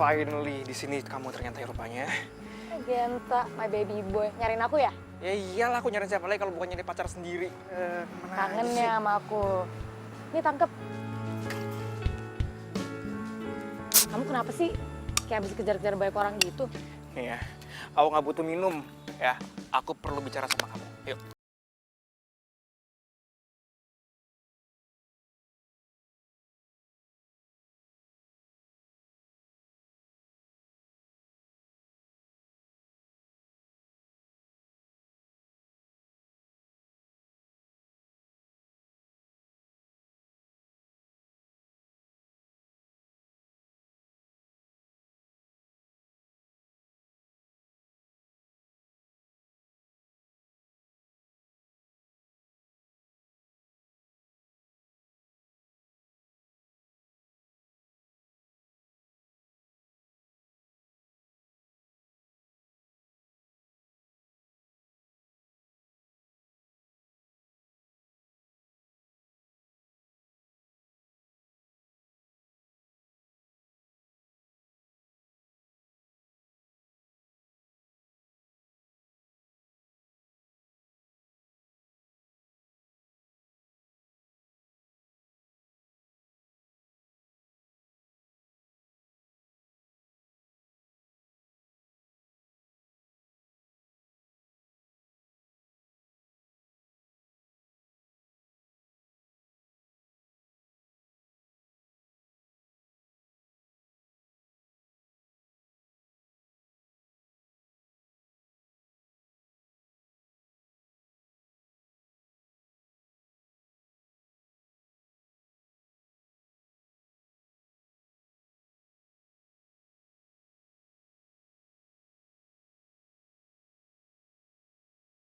finally di sini kamu ternyata ya rupanya. Genta, my baby boy. Nyariin aku ya? Ya iyalah, aku nyariin siapa lagi kalau bukan nyari pacar sendiri. Kangen ya sama aku. Nih tangkep. Kamu kenapa sih kayak habis kejar-kejar banyak orang gitu? Iya, aku nggak butuh minum ya. Aku perlu bicara sama kamu. Yuk.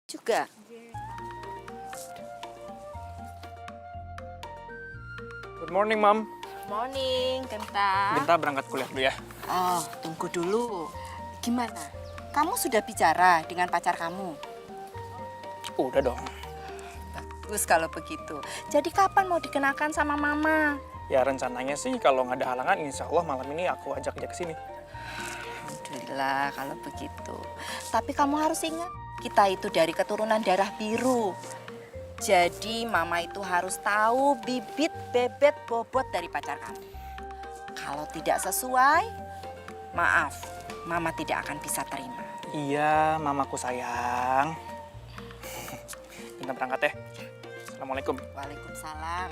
Juga. Good morning, Mom. Morning, Genta. Genta berangkat kuliah dulu ya. Oh, tunggu dulu. Gimana? Kamu sudah bicara dengan pacar kamu? Udah dong. Bagus kalau begitu. Jadi kapan mau dikenakan sama Mama? Ya rencananya sih kalau nggak ada halangan, insya Allah malam ini aku ajak dia ke sini. Alhamdulillah kalau begitu. Tapi kamu harus ingat, kita itu dari keturunan darah biru. Jadi Mama itu harus tahu bibit, bebet, bobot dari pacar kamu. Kalau tidak sesuai, maaf, Mama tidak akan bisa terima. Iya, mamaku sayang. Kita berangkat ya. Assalamualaikum. Waalaikumsalam.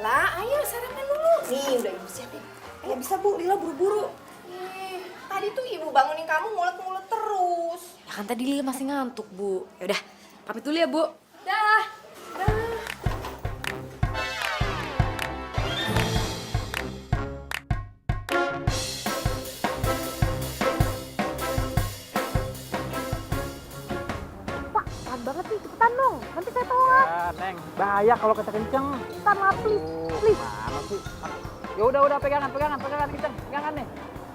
Lila, ayo sarapan dulu. Nih, udah ibu siapin. Ayo bisa bu, Lila buru-buru. Tadi tuh ibu bangunin kamu ngulet-ngulet terus. Ya kan tadi Lila masih ngantuk, Bu. Yaudah, pamit dulu ya, Bu. Dah. Pak, pelan banget sih, cepetan dong. Nanti saya telat. Ya, Neng. Bahaya kalau kita kenceng. Cepetan lah, please. Please. Mana sih? Ya udah pegangan kenceng. Pegangan nih.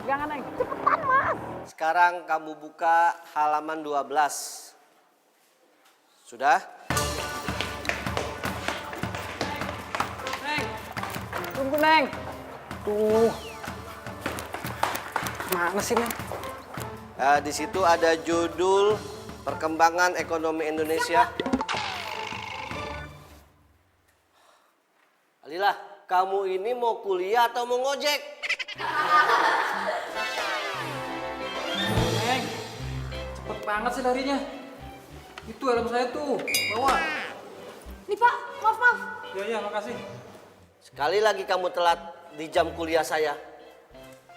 Pegangan, Neng. Cepetan, Mas. Sekarang kamu buka halaman 12. Sudah? Neng. Tunggu, Neng. Tuh. Mana sih, Neng? Di situ ada judul Perkembangan Ekonomi Indonesia. Alila, kamu ini mau kuliah atau mau ngojek? Neng. Cepet banget sih larinya. Itu helm saya tuh. Bawa. Nih, Pak. Maaf. Ya, makasih. Sekali lagi kamu telat di jam kuliah saya,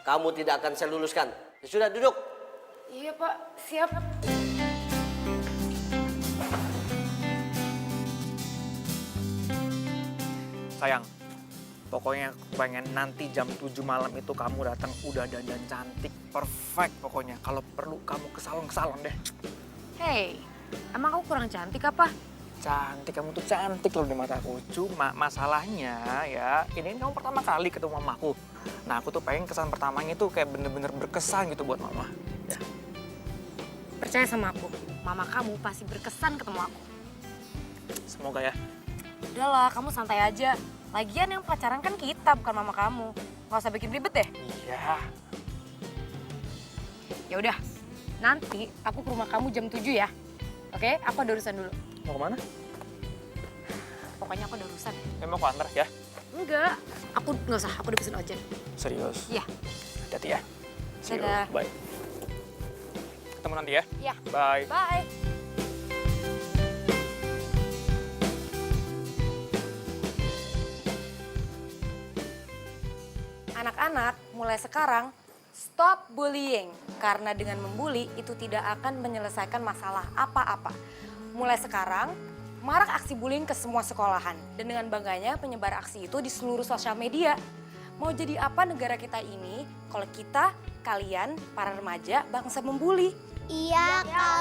kamu tidak akan saya luluskan. Ya sudah, duduk. Iya, Pak. Siap. Sayang, pokoknya pengen nanti jam 7 malam itu kamu datang udah dandan cantik, perfect pokoknya. Kalau perlu kamu ke salon deh. Hey, emang aku kurang cantik apa? Cantik, kamu tuh cantik loh di mataku. Cuma masalahnya ya, ini kamu pertama kali ketemu mamaku. Nah, aku tuh pengen kesan pertamanya tuh kayak bener-bener berkesan gitu buat mama. Ya. Percaya sama aku, mama kamu pasti berkesan ketemu aku. Semoga ya. Udahlah, kamu santai aja. Lagian yang pacaran kan kita, bukan mama kamu. Gak usah bikin ribet deh. Iya. Ya udah, nanti aku ke rumah kamu jam 7 ya. Oke, aku ada urusan dulu. Mau kemana? Pokoknya aku ada urusan. Mau aku antar ya? Enggak, aku nggak usah, aku udah pesen ojek. Serius? Iya. Hati-hati ya. See you. Dadah. Bye. Ketemu nanti ya. Iya. Bye. Bye. Anak-anak, mulai sekarang stop bullying. Karena dengan membuli itu tidak akan menyelesaikan masalah apa-apa. Mulai sekarang, marak aksi bullying ke semua sekolahan. Dan dengan bangganya penyebar aksi itu di seluruh sosial media. Mau jadi apa negara kita ini kalau kita, kalian, para remaja bangsa membuli? Iya, Kak.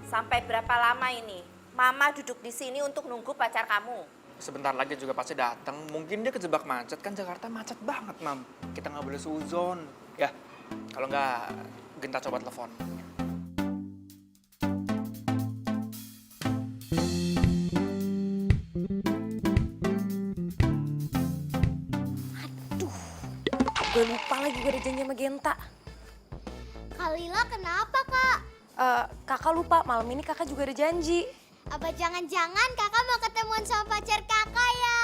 Sampai berapa lama ini? Mama duduk di sini untuk nunggu pacar kamu. Sebentar lagi juga pasti datang. Mungkin dia kejebak macet, kan Jakarta macet banget, Mam. Kita nggak boleh suzon. Ya, kalau nggak, Genta coba telepon. Gue lupa lagi gue ada janji sama Genta. Kalila kenapa, Kak? Kakak lupa, malam ini kakak juga ada janji. Apa jangan-jangan kakak mau ketemuan sama pacar kakak ya?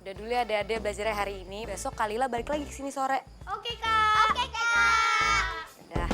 Udah dulu ya adek-adek belajarnya hari ini. Besok Kalila balik lagi ke sini sore. Oke, Kak. Oke, Kak. Udah.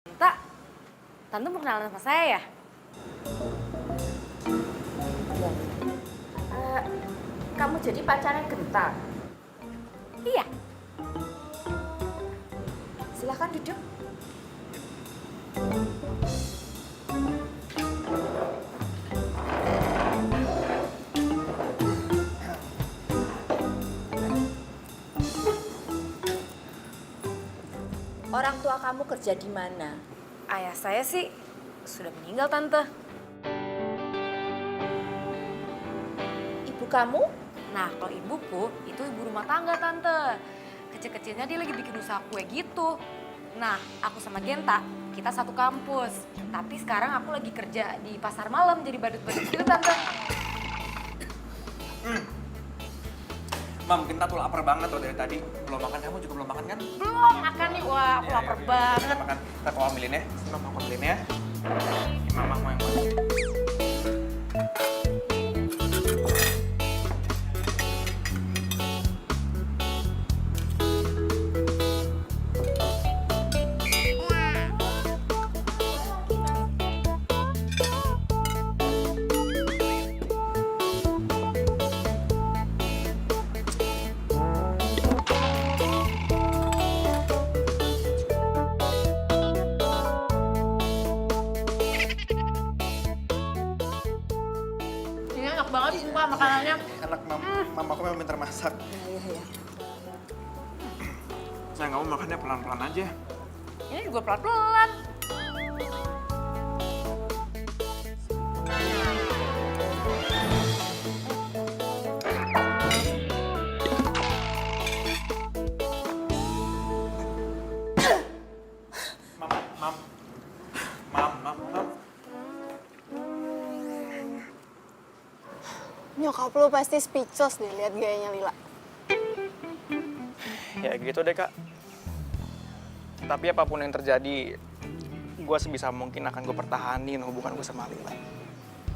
Genta, Tante mau kenalan sama saya ya? Kamu jadi pacarnya Genta. Iya. Silahkan duduk. Orang tua kamu kerja di mana? Ayah saya sih sudah meninggal, Tante. Ibu kamu? Nah, kalau ibuku itu ibu rumah tangga, Tante. Kecil-kecilnya dia lagi bikin usaha kue gitu. Nah, aku sama Genta, kita satu kampus. Tapi sekarang aku lagi kerja di pasar malam jadi badut-badut gitu, Tante. Mam, kita tuh lapar banget tuh dari tadi. Belum makan, kamu juga belum makan kan? Belum makan nih, wah aku Iya, lapar iya, banget. Kita makan. Kita aku ambilin ya. Mam, aku ambilin ya. Ini mama mau yang mana? Ini enak banget sumpah makanannya. Enak, Mam. Mam, aku memang pintar masak. Iya. Saya nggak mau makannya pelan-pelan aja. Ini juga pelan-pelan. Mam, Mam. Mam. Nyokap lu pasti speechless deh lihat gayanya Lila. Ya gitu deh, Kak. Tapi apapun yang terjadi, gue sebisa mungkin akan gue pertahanin hubungan gue sama Lila.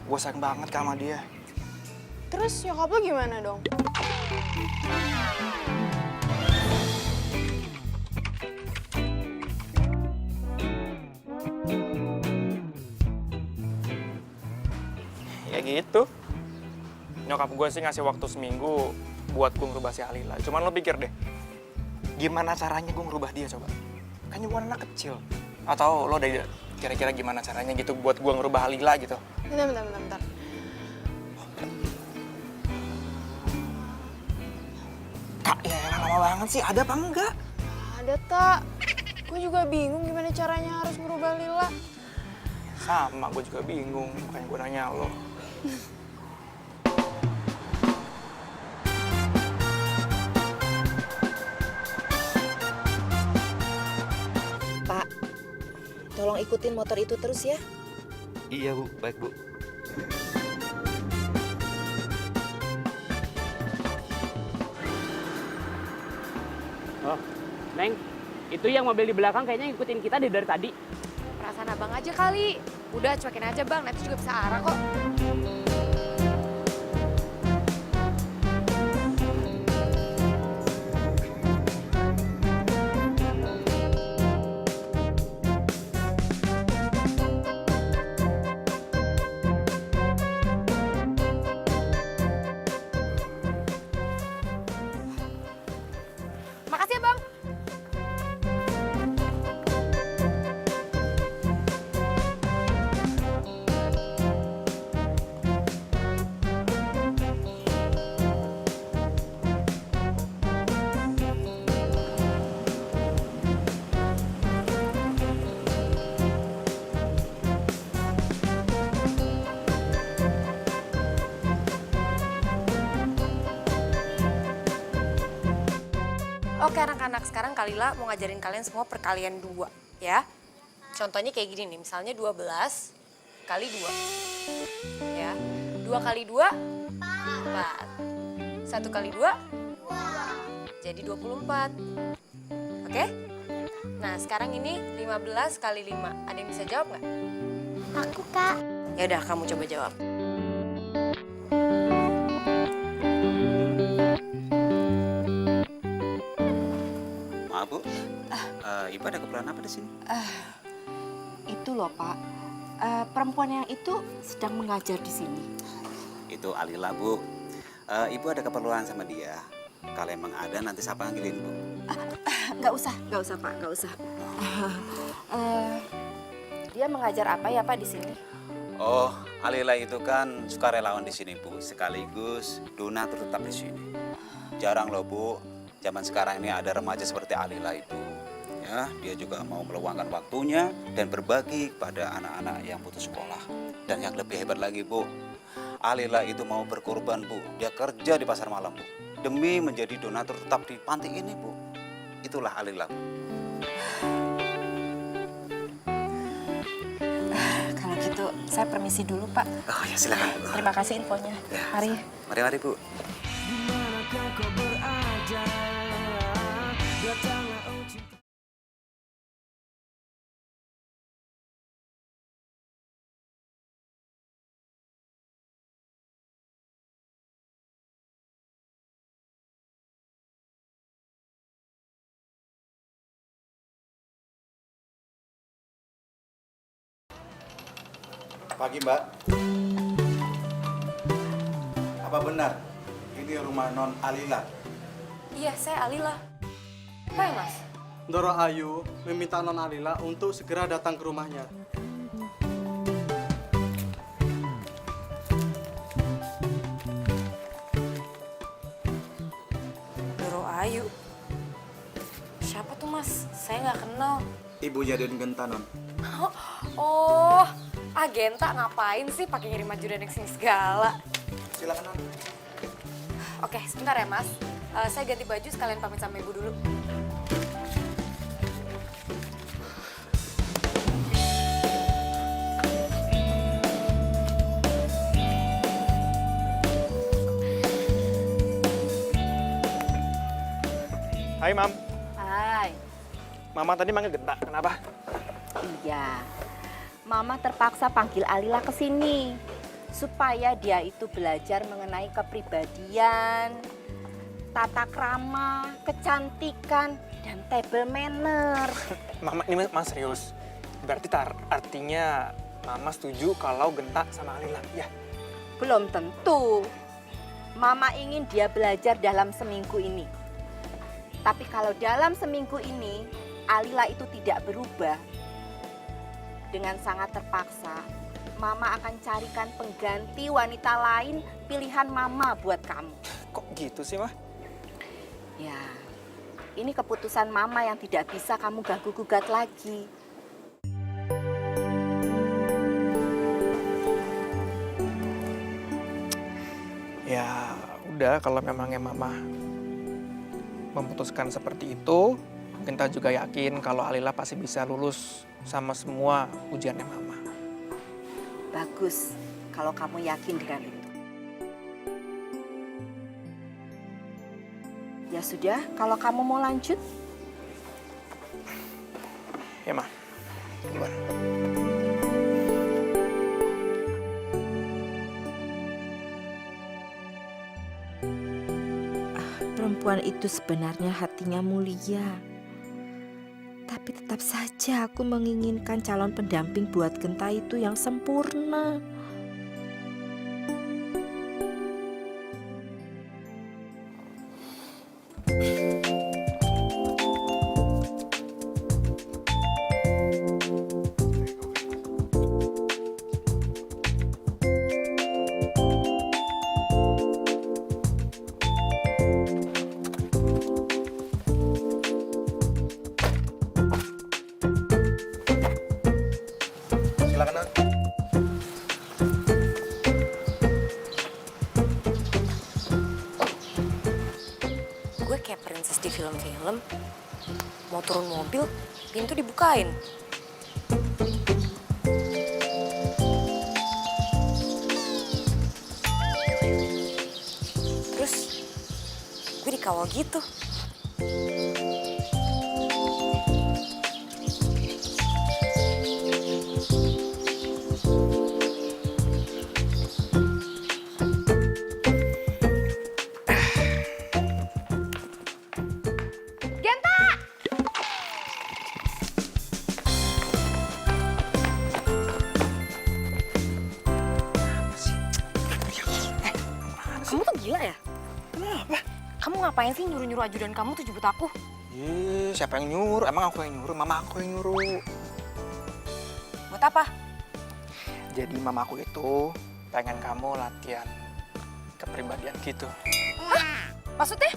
Gue sayang banget sama dia. Terus nyokap lu gimana dong? Ya gitu. Nyokap gue sih ngasih waktu seminggu buat gue ngerubah si Alila. Cuman lo pikir deh, gimana caranya gue ngerubah dia coba? Kan gue anak kecil. Atau lo udah kira-kira gimana caranya gitu buat gue ngerubah Alila gitu? Bentar. Kak, ya lama banget sih. Ada apa enggak? Ada tak? Gue juga bingung gimana caranya harus ngerubah Lila. Sama, gue juga bingung. Makanya gue nanya lo. Pak, tolong ikutin motor itu terus ya. Iya Bu, baik Bu. Oh, Neng, itu yang mobil di belakang kayaknya ngikutin kita dari tadi. Perasaan abang aja kali. Udah cuekin aja bang, nanti juga bisa arah kok. Makasih ya bang. Oke anak-anak, sekarang Kalila mau ngajarin kalian semua perkalian 2 ya. Contohnya kayak gini nih, misalnya 12 kali 2. Ya, 2 kali 2, 4. 1 kali 2, jadi 24. Oke? Nah sekarang ini 15 kali 5, ada yang bisa jawab nggak? Aku, Kak. Ya udah kamu coba jawab. Maaf Bu, Ibu ada keperluan apa di sini? Itu loh Pak, perempuan yang itu sedang mengajar di sini. Itu Alila Bu. Ibu ada keperluan sama dia. Kalau emang ada nanti saya panggilin Bu. Nggak usah Pak, nggak usah. Dia mengajar apa ya Pak di sini? Oh, Alila itu kan sukarelawan di sini Bu, sekaligus donatur tetap di sini. Jarang loh Bu, zaman sekarang ini ada remaja seperti Alila itu. Ya, dia juga mau meluangkan waktunya dan berbagi kepada anak-anak yang putus sekolah. Dan yang lebih hebat lagi Bu, Alila itu mau berkorban Bu. Dia kerja di pasar malam Bu, demi menjadi donatur tetap di panti ini Bu. Itulah Alila Bu. Kalau gitu saya permisi dulu Pak. Oh ya silakan Bu. Terima kasih infonya. Ya, Mari. Mari Bu. Dimanakah kau berada? Pagi, Mbak. Apa benar ini rumah Non Alila? Iya, saya Alila. Apa ya, Mas? Ndoro Ayu meminta Non Alila untuk segera datang ke rumahnya. Doro Ayu. Siapa tuh, Mas? Saya nggak kenal. Ibunya Den Genta, Non. Oh, Genta ngapain sih pakai ngirim maju dan sini segala? Silakan, Non. Oke, sebentar ya, Mas. Saya ganti baju sekalian pamit sama ibu dulu. Hai, Mam. Hai. Mama tadi manggil Genta, kenapa? Iya. Mama terpaksa panggil Alila ke sini supaya dia itu belajar mengenai kepribadian, tata krama, kecantikan, dan table manner. Mama, ini Mas serius. Berarti artinya Mama setuju kalau Genta sama Alila, ya? Belum tentu. Mama ingin dia belajar dalam seminggu ini. Tapi kalau dalam seminggu ini Alila itu tidak berubah, dengan sangat terpaksa, Mama akan carikan pengganti wanita lain pilihan Mama buat kamu. Kok gitu sih, Mah? Ya, ini keputusan Mama yang tidak bisa kamu ganggu-gugat lagi. Ya, udah kalau memangnya Mama memutuskan seperti itu, Genta juga yakin kalau Alila pasti bisa lulus sama semua ujiannya Mama. Bagus kalau kamu yakin dengan itu. Ya sudah, kalau kamu mau lanjut. Ya, Ma. Duluan. Perempuan itu sebenarnya hatinya mulia. Tapi tetap saja aku menginginkan calon pendamping buat Genta itu yang sempurna. Silakan, Non. Gue kayak princess di film-film. Mau turun mobil, pintu dibukain. Terus gue dikawal gitu. Kamu tuh gila ya? Kenapa? Kamu ngapain sih nyuruh-nyuruh ajudan kamu tuh jemput aku? Ih, siapa yang nyuruh? Emang aku yang nyuruh? Mama aku yang nyuruh. Buat apa? Jadi mamaku itu pengen kamu latihan kepribadian gitu. Maksudnya?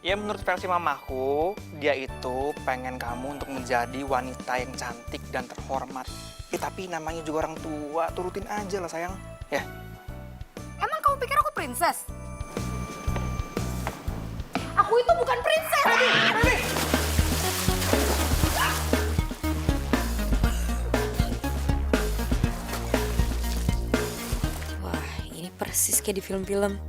Ya menurut versi mamaku, dia itu pengen kamu untuk menjadi wanita yang cantik dan terhormat. Ya tapi namanya juga orang tua, turutin aja lah sayang. Ya. Emang kamu pikir aku princess? Aku itu bukan princess. Wah, ini persis kayak di film-film.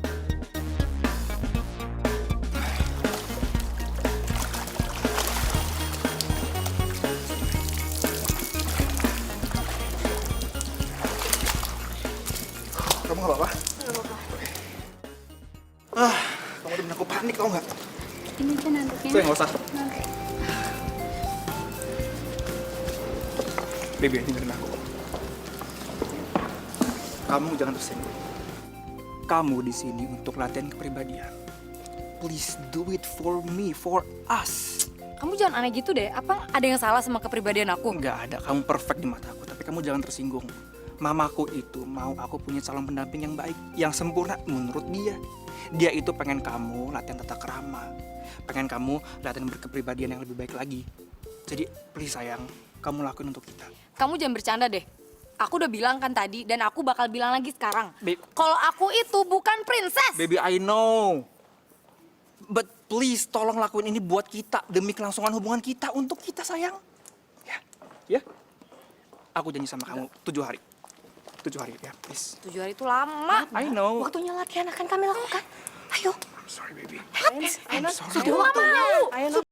kamu nggak apa-apa? Nggak apa-apa. Ah, kamu udah bikin aku panik, tau nggak? Ini kan nanduknya. Saya nggak usah. Baby, dengerin aku. Kamu jangan tersinggung. Kamu di sini untuk latihan kepribadian. Please do it for me, for us. Kamu jangan aneh gitu deh. Apa ada yang salah sama kepribadian aku? Nggak ada, kamu perfect di mata aku. Tapi kamu jangan tersinggung. Mamaku itu mau aku punya calon pendamping yang baik, yang sempurna menurut dia. Dia itu pengen kamu latihan tata krama. Pengen kamu latihan berkepribadian yang lebih baik lagi. Jadi please sayang, kamu lakuin untuk kita. Kamu jangan bercanda deh. Aku udah bilang kan tadi dan aku bakal bilang lagi sekarang. Babe. Kalau aku itu bukan princess. Baby, I know. But please, tolong lakuin ini buat kita. Demi kelangsungan hubungan kita, untuk kita, sayang. Ya, ya. Aku janji sama kamu 7 hari. 7 hari, ya, please. 7 hari itu lama. I know. Waktunya latihan akan kami lakukan. Ayo. I'm sorry, baby. I'm sorry. Sudah waktunya. Ayo,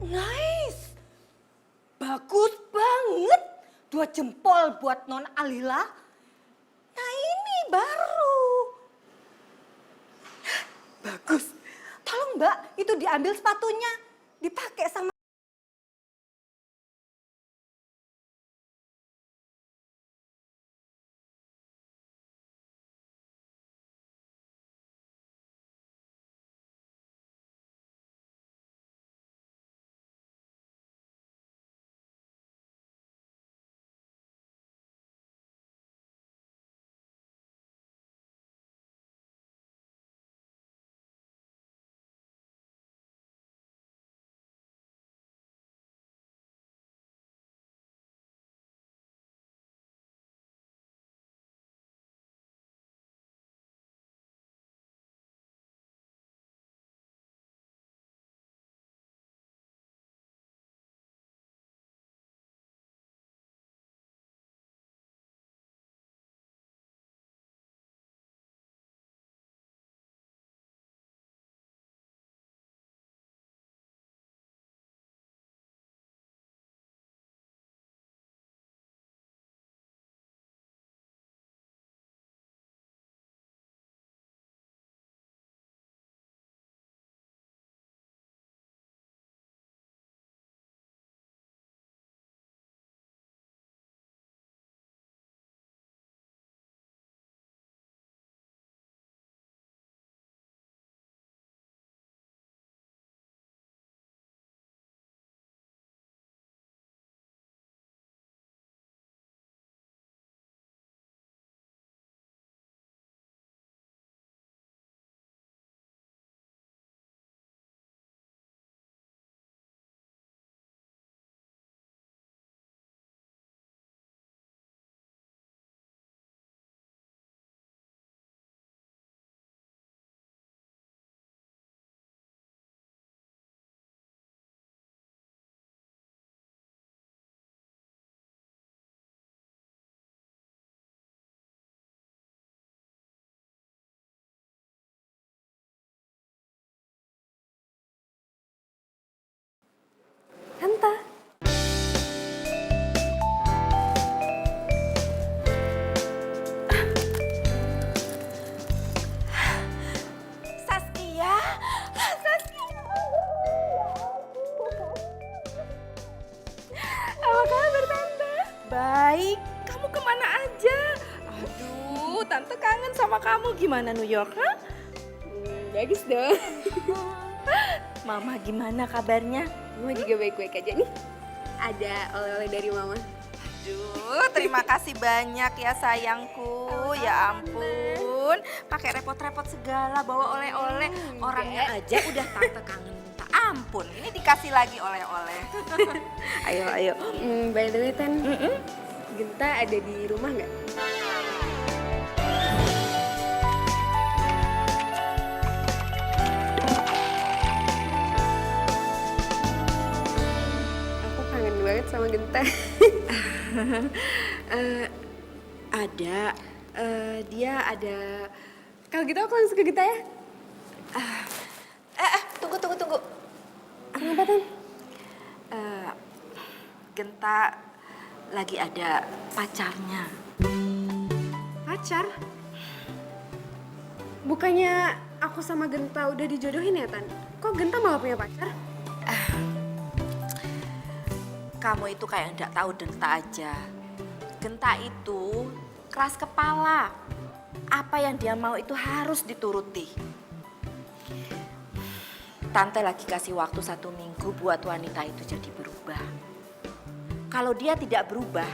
Nice. Bagus banget. 2 jempol buat Non Alila. Nah ini baru. Bagus. Tolong Mbak, itu diambil sepatunya. Dipakai sama sama kamu gimana New York? Huh? Bagus dong. Mama gimana kabarnya? Mama juga baik-baik aja nih. Ada oleh-oleh dari Mama. Aduh, terima kasih banyak ya sayangku. Ya ampun, pakai repot-repot segala bawa oleh-oleh. Orangnya aja udah tante kangen minta ampun. Ini dikasih lagi oleh-oleh. Ayo, ayo. By the way, Tan, Genta ada di rumah nggak? Aku kangen banget sama Genta. Ada, dia ada. Kalau gitu aku langsung ke Genta ya. Tunggu. Kenapa, Tan? Genta lagi ada pacarnya. Pacar? Bukannya aku sama Genta udah dijodohin ya, Tan? Kok Genta malah punya pacar? Kamu itu kayak nggak tahu Genta aja. Genta itu keras kepala. Apa yang dia mau itu harus dituruti. Tante lagi kasih waktu 1 minggu buat wanita itu jadi berubah. Kalau dia tidak berubah,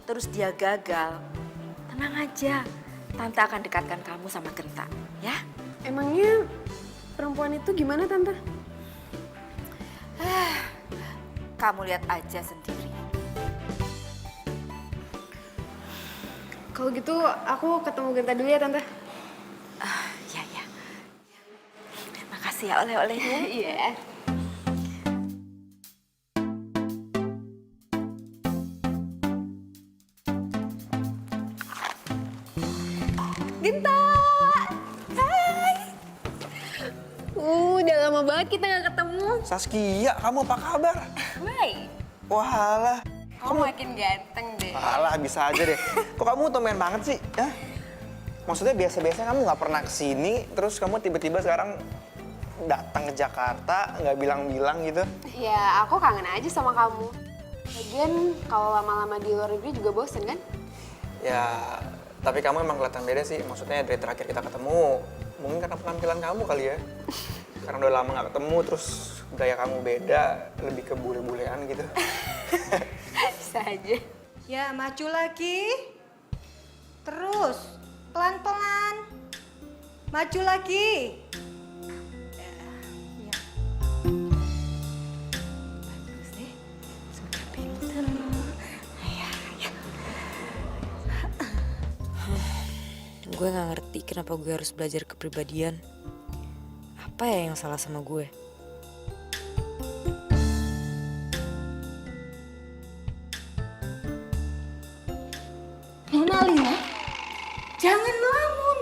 terus dia gagal, tenang aja. Tante akan dekatkan kamu sama Genta, ya? Emangnya perempuan itu gimana, Tante? Kamu lihat aja sendiri. Kalau gitu aku ketemu Genta dulu ya, Tante. Ya. Makasih ya oleh-olehnya. Iya. Genta! Hai! Udah lama banget kita gak ketemu. Saskia, kamu apa kabar? Baik. Walah. Kamu makin ganteng deh. Walah, bisa aja deh. Kok kamu tumben banget sih? Ya? Maksudnya biasa-biasa kamu nggak pernah kesini, terus kamu tiba-tiba sekarang datang ke Jakarta, nggak bilang-bilang gitu. Ya, aku kangen aja sama kamu. Lagian kalau lama-lama di luar negeri juga bosen kan? Ya, tapi kamu emang kelihatan beda sih. Maksudnya dari terakhir kita ketemu, mungkin karena penampilan kamu kali ya. Karena udah lama nggak ketemu, terus gaya kamu beda, lebih ke bule-bulean gitu. Bisa aja. Ya, maju lagi. Terus, pelan-pelan. Maju lagi. Bagus deh, sudah pinter. Gue gak ngerti kenapa gue harus belajar kepribadian. Apa ya yang salah sama gue? Nona Lina, jangan melamun.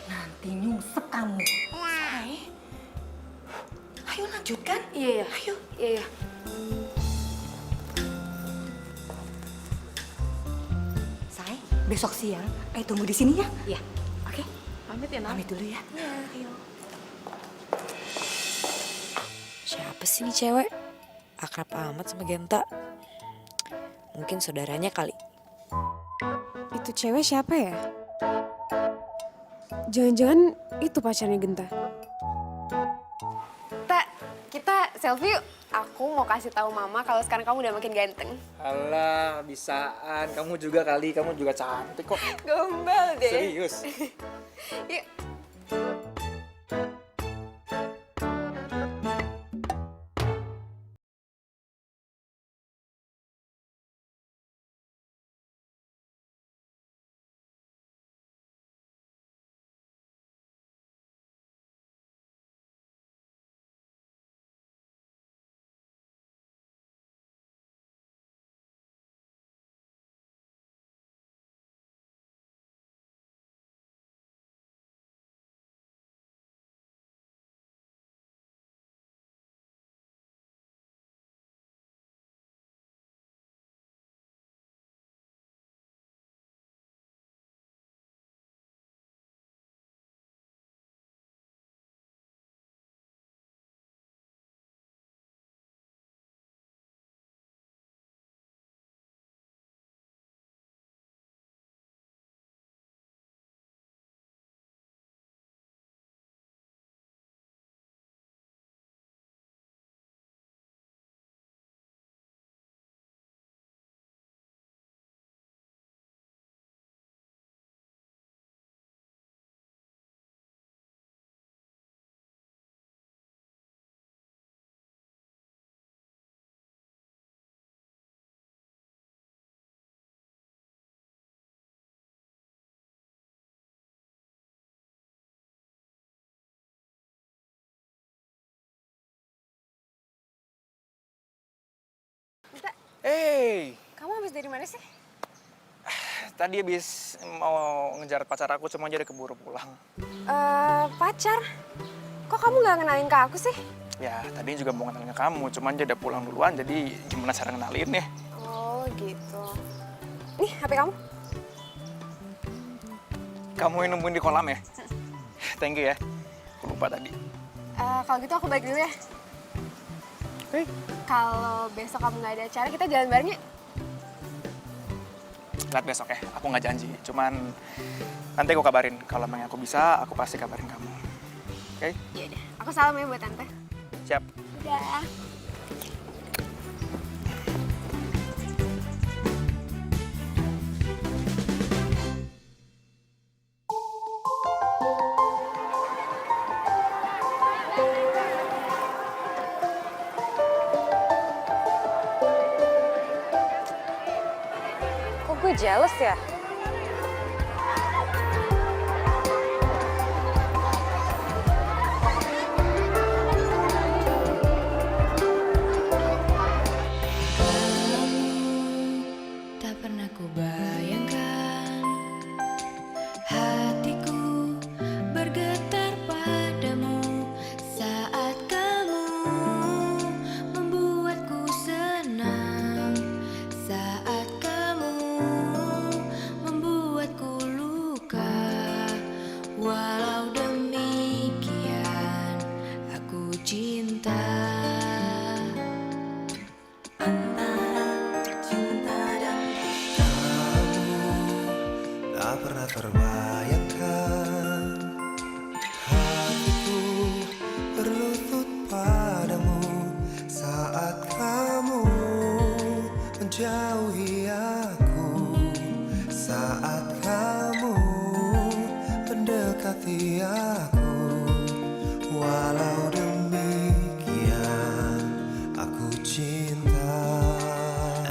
Nanti nyungsep kamu. Say. Ayo lanjutkan. Iya. Ayo. Iya. Say, besok siang, ayo tunggu di sini ya. Iya. Oke? Pamit ya, Nam. Pamit dulu ya. Iya. Ayo. Siapa sih nih cewek? Akrab amat sama Genta. Mungkin saudaranya kali. Itu cewek siapa ya? Jangan-jangan itu pacarnya Genta. Kita selfie yuk. Aku mau kasih tahu Mama kalau sekarang kamu udah makin ganteng. Alah, bisaan. Kamu juga kali, kamu juga cantik kok. Gombal deh. Serius. Yuk. Hey, Kamu habis dari mana sih? tadi habis mau ngejar pacar aku, cuma dia udah keburu pulang. Pacar? Kok kamu nggak kenalin ke aku sih? Ya, tadi juga mau kenalin ke kamu, cuman dia udah pulang duluan, jadi gimana cara kenalin ya? Oh gitu. Nih HP kamu. Kamu yang nemuin di kolam ya? Thank you ya, aku lupa tadi. Kalau gitu aku balik dulu ya. Oke. Kalau besok kamu nggak ada acara, kita jalan bareng yuk. Lihat besok ya, aku nggak janji, cuman nanti aku kabarin. Kalau memang aku bisa, aku pasti kabarin kamu. Oke? Iya deh. Aku salam ya buat tante. Siap. Udah. Kok gue jealous ya? Tak pernah ku bayangkan hatiku bergetar padamu saat kamu membuatku senang, saat kamu membuatku luka. Walau demikian aku cinta. Tak pernah terbayangkan hatiku berlutut padamu saat kamu menjauhi aku, saat kamu mendekati aku. Walau demikian aku cinta.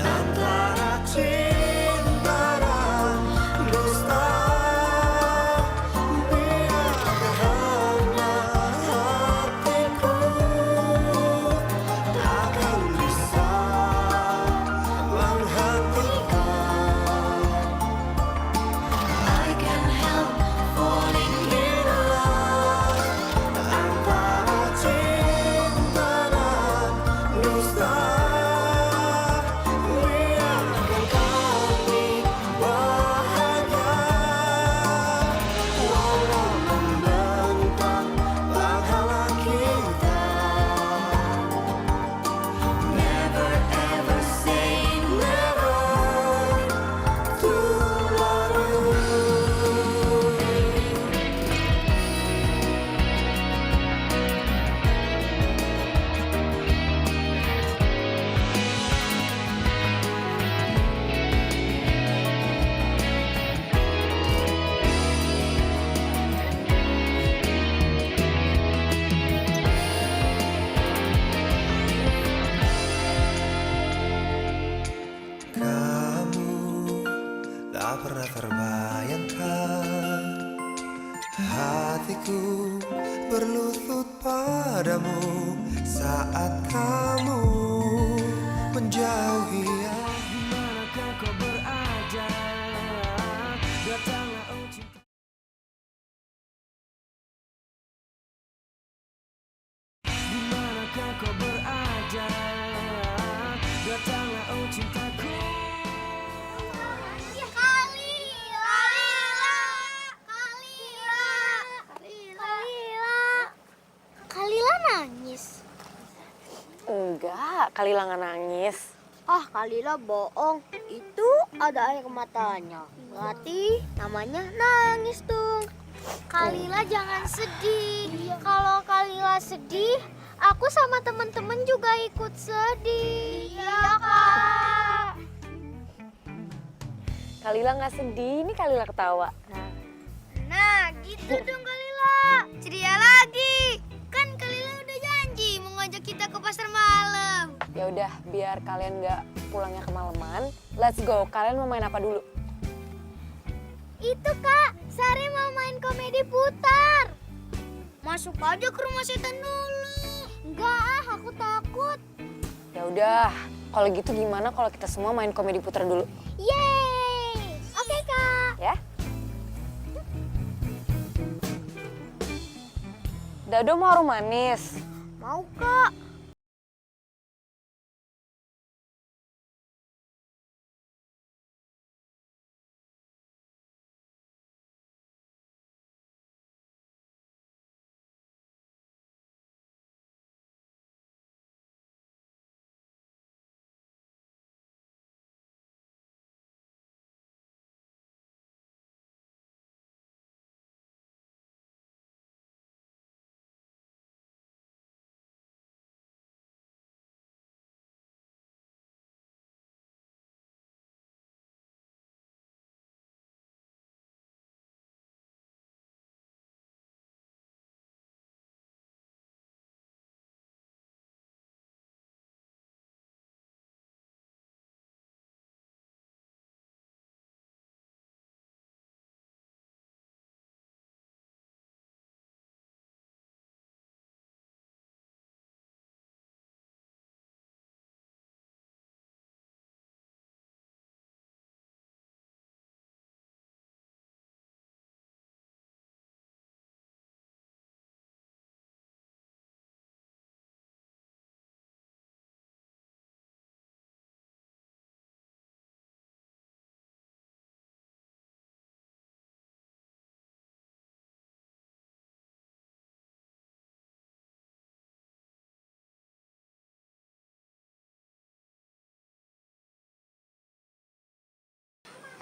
Antara cinta dan dusta, biarkan hanya hatiku takkan bisa menghentikan. I can't help falling in love. Antara cinta dan dusta, biarkan kami bahagia walau membentang pahala kita. Never ever say never to love. Kamu tak pernah terbayangkan hatiku berlutut padamu saat kamu menjauhi aku. Dimanakah kau berada? Datanglah oh cinta. Dimanakah kau berada? Datanglah oh cintaku. Kalila nangis. Enggak, Kalila nggak nangis. Ah, Kalila bohong. Itu ada air matanya. Berarti namanya nangis dong. Kalila jangan sedih. Kalau Kalila sedih, aku sama teman-teman juga ikut sedih. Iya, Kak. Kalila nggak sedih, ini Kalila ketawa. Nah, gitu dong Kalila. Ceria lagi. Kan Kalila udah janji mau ngajak kita ke pasar malam. Ya udah, biar kalian nggak pulangnya kemalaman. Let's go. Kalian mau main apa dulu? Itu Kak, Sari mau main komedi putar. Masuk aja ke rumah setan dulu. Enggak ah, aku takut. Ya udah, Kalau gitu gimana kalau kita semua main komedi puter dulu? Yeay! Oke, Kak. Ya? Dado mau harum manis? Mau, Kak.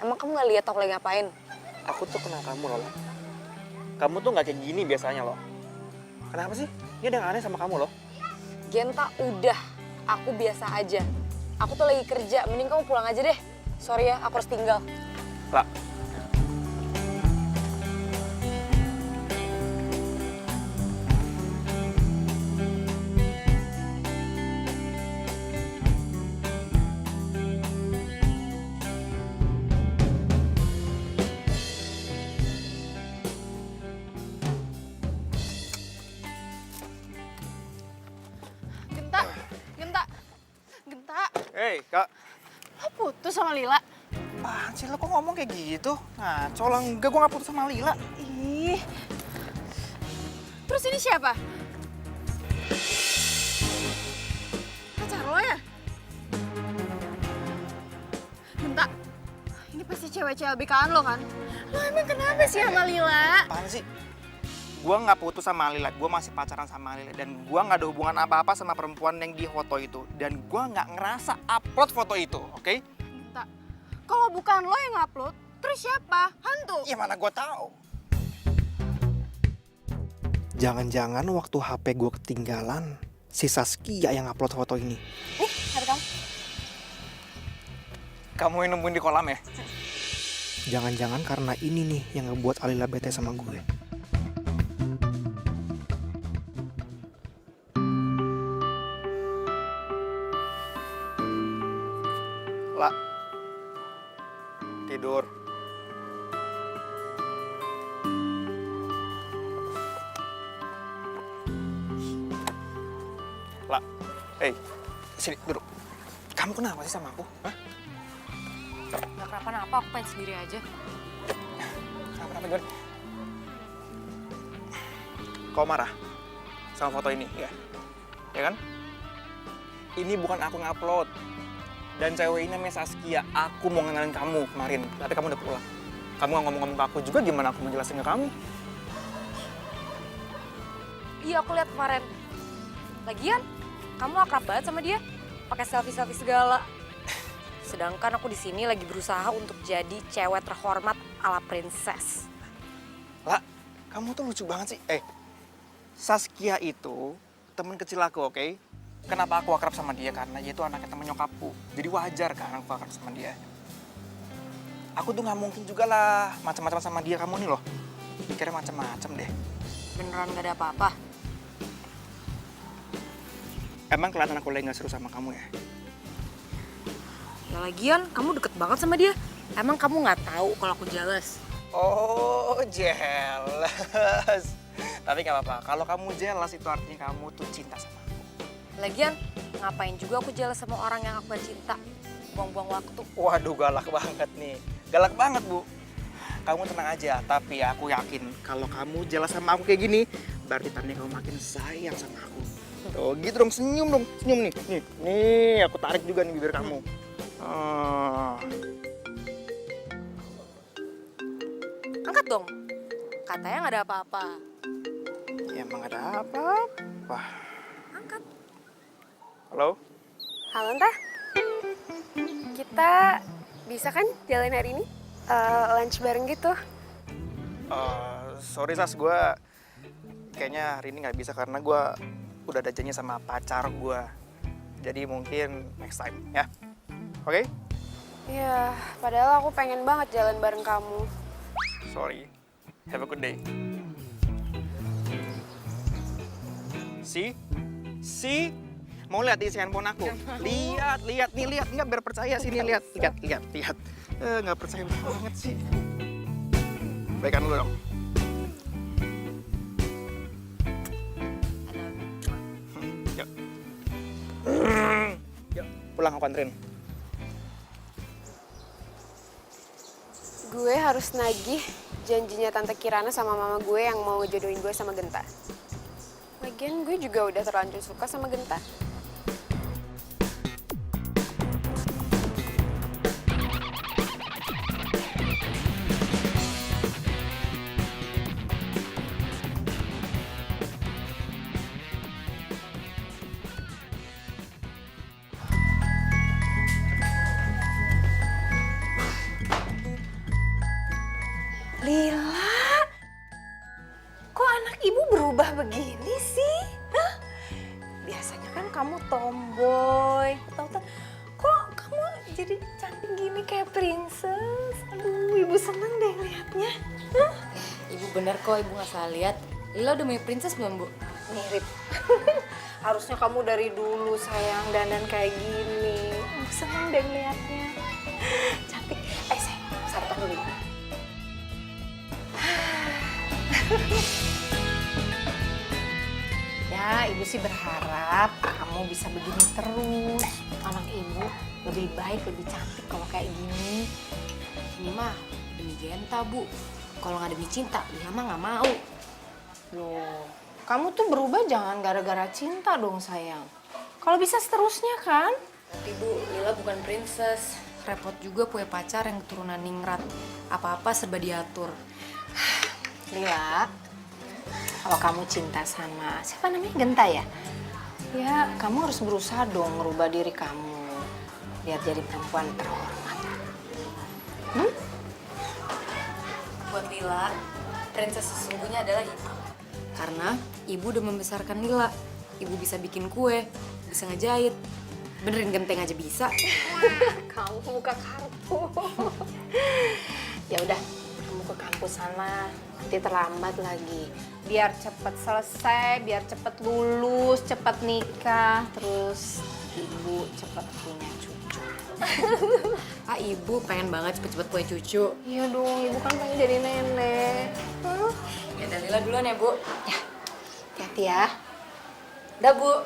Emang kamu gak lihat aku lagi ngapain? Aku tuh kenal kamu loh. Kamu tuh nggak kayak gini biasanya loh. Kenapa sih? Ini ada yang aneh sama kamu loh. Genta, udah. Aku biasa aja. Aku tuh lagi kerja, mending kamu pulang aja deh. Sorry ya, aku harus tinggal. Lah. Genta, Hei, Kak. lo putus sama Lila? Apaan sih lo kok ngomong kayak gitu? Ngaco lah, enggak, gue gak putus sama Lila. Ih. Terus ini siapa? Pacar lo ya? Genta, ini pasti cewek CLBK-an lo kan? Lo emang kenapa sih sama Lila? Apaan sih? Gue gak putus sama Lila, gue masih pacaran sama Lila. Dan gue gak ada hubungan apa-apa sama perempuan yang di foto itu. Dan gue gak ngerasa upload foto itu, oke? Genta, kalau bukan lo yang upload, terus siapa? Hantu? Ya mana gue tahu. Jangan-jangan waktu HP gue ketinggalan, si Saskia yang upload foto ini. Nih, HP kamu. Kamu yang nemuin di kolam ya? Jangan-jangan karena ini nih yang ngebuat Alila bete sama gue. La. Tidur. La. Hei, sini duduk. Kamu kenapa sih sama aku? Hah? Gak kenapa-napa, aku pengen sendiri aja. Kenapa gimana? Kau marah sama foto ini, ya? Ya kan? Ini bukan aku ngupload. Dan cewek ini namanya Saskia. Aku mau ngenalin kamu kemarin, tapi kamu udah pulang. Kamu nggak ngomong-ngomong ke aku juga, gimana aku menjelasin ke kamu? Iya, aku lihat kemarin. Lagian, kamu akrab banget sama dia. Pakai selfie-selfie segala. Sedangkan aku di sini lagi berusaha untuk jadi cewek terhormat ala princess. Lah, kamu tuh lucu banget sih. Saskia itu temen kecil aku, oke? Kenapa aku akrab sama dia? Karena dia itu anaknya temen nyokapku. Jadi wajar kan aku akrab sama dia. Aku tuh nggak mungkin juga lah macam-macam sama dia, kamu nih loh. Pikirnya macam-macam deh. Beneran gak ada apa-apa? Emang kelihatan aku lagi nggak seru sama kamu ya? Ya lagian, kamu deket banget sama dia. Emang kamu nggak tahu kalau aku jealous? Oh, jealous. Tapi nggak apa-apa. Kalau kamu jealous itu artinya kamu tuh cinta sama aku. Lagian, ngapain juga aku jelas sama orang yang aku gak cinta. Buang-buang waktu. Waduh, galak banget nih. Galak banget, Bu. Kamu tenang aja, tapi aku yakin kalau kamu jelas sama aku kayak gini, berarti tandanya kamu makin sayang sama aku. Tuh, gitu dong, senyum dong. Senyum nih. Nih, aku tarik juga nih bibir kamu. Angkat dong. Katanya gak ada apa-apa. Ya emang ada apa-apa. Angkat. Halo? Halo, Teh. Kita bisa kan jalan hari ini? Lunch bareng gitu. Sorry Sas, gue kayaknya hari ini nggak bisa karena gue udah ada janji sama pacar gue. Jadi mungkin next time ya. Oke? Iya, padahal aku pengen banget jalan bareng kamu. Sorry. Have a good day. See? Mau lihat isi handphone aku? Lihat nih, lihat. Nggak berpercaya sini, lihat. Nggak percaya banget sih. Baikan dulu dong. Yuk. Yuk, pulang aku anterin. Gue harus nagih janjinya Tante Kirana sama mama gue yang mau ngejodohin gue sama Genta. Lagian gue juga udah terlanjur suka sama Genta. Lila, kok anak ibu berubah begini sih? Hah? Biasanya kan kamu tomboy, tahu-tahu kok kamu jadi cantik gini kayak princess. Aduh, ibu seneng deh liatnya. Hah? Ibu bener kok, ibu gak salah lihat. Lila udah punya princess belum, Bu? Mirip. Harusnya kamu dari dulu sayang dandan kayak gini. Ibu seneng deh liatnya. Cantik. Sayang, sarapan dulu. Ya, ibu sih berharap kamu bisa begini terus. Anak ibu lebih baik, lebih cantik kalau kayak gini. Ini mah demi Genta, Bu. Kalau nggak demi cinta, Lila mah nggak mau. Loh, kamu tuh berubah jangan gara-gara cinta dong sayang. Kalau bisa seterusnya kan? Tapi Bu, Lila bukan princess. Repot juga punya pacar yang keturunan ningrat. Apa-apa serba diatur. Lila, kalau kamu cinta sama siapa namanya Genta ya? Ya, kamu harus berusaha dong merubah diri kamu biar jadi perempuan terhormat. Buat Lila, princess sesungguhnya adalah ibu. Karena ibu udah membesarkan Lila. Ibu bisa bikin kue, bisa ngejahit. Benerin genteng aja bisa. Kamu buka kartu. Ya udah, kamu ke kampus sana. Nanti terlambat lagi. Biar cepet selesai, biar cepet lulus, cepet nikah, terus ibu cepet punya cucu. Ibu pengen banget cepet-cepet punya cucu. Iya dong, ibu kan pengen jadi nenek. Ya udah Lila duluan ya, Bu. Ya, hati-hati ya. Dah, Bu.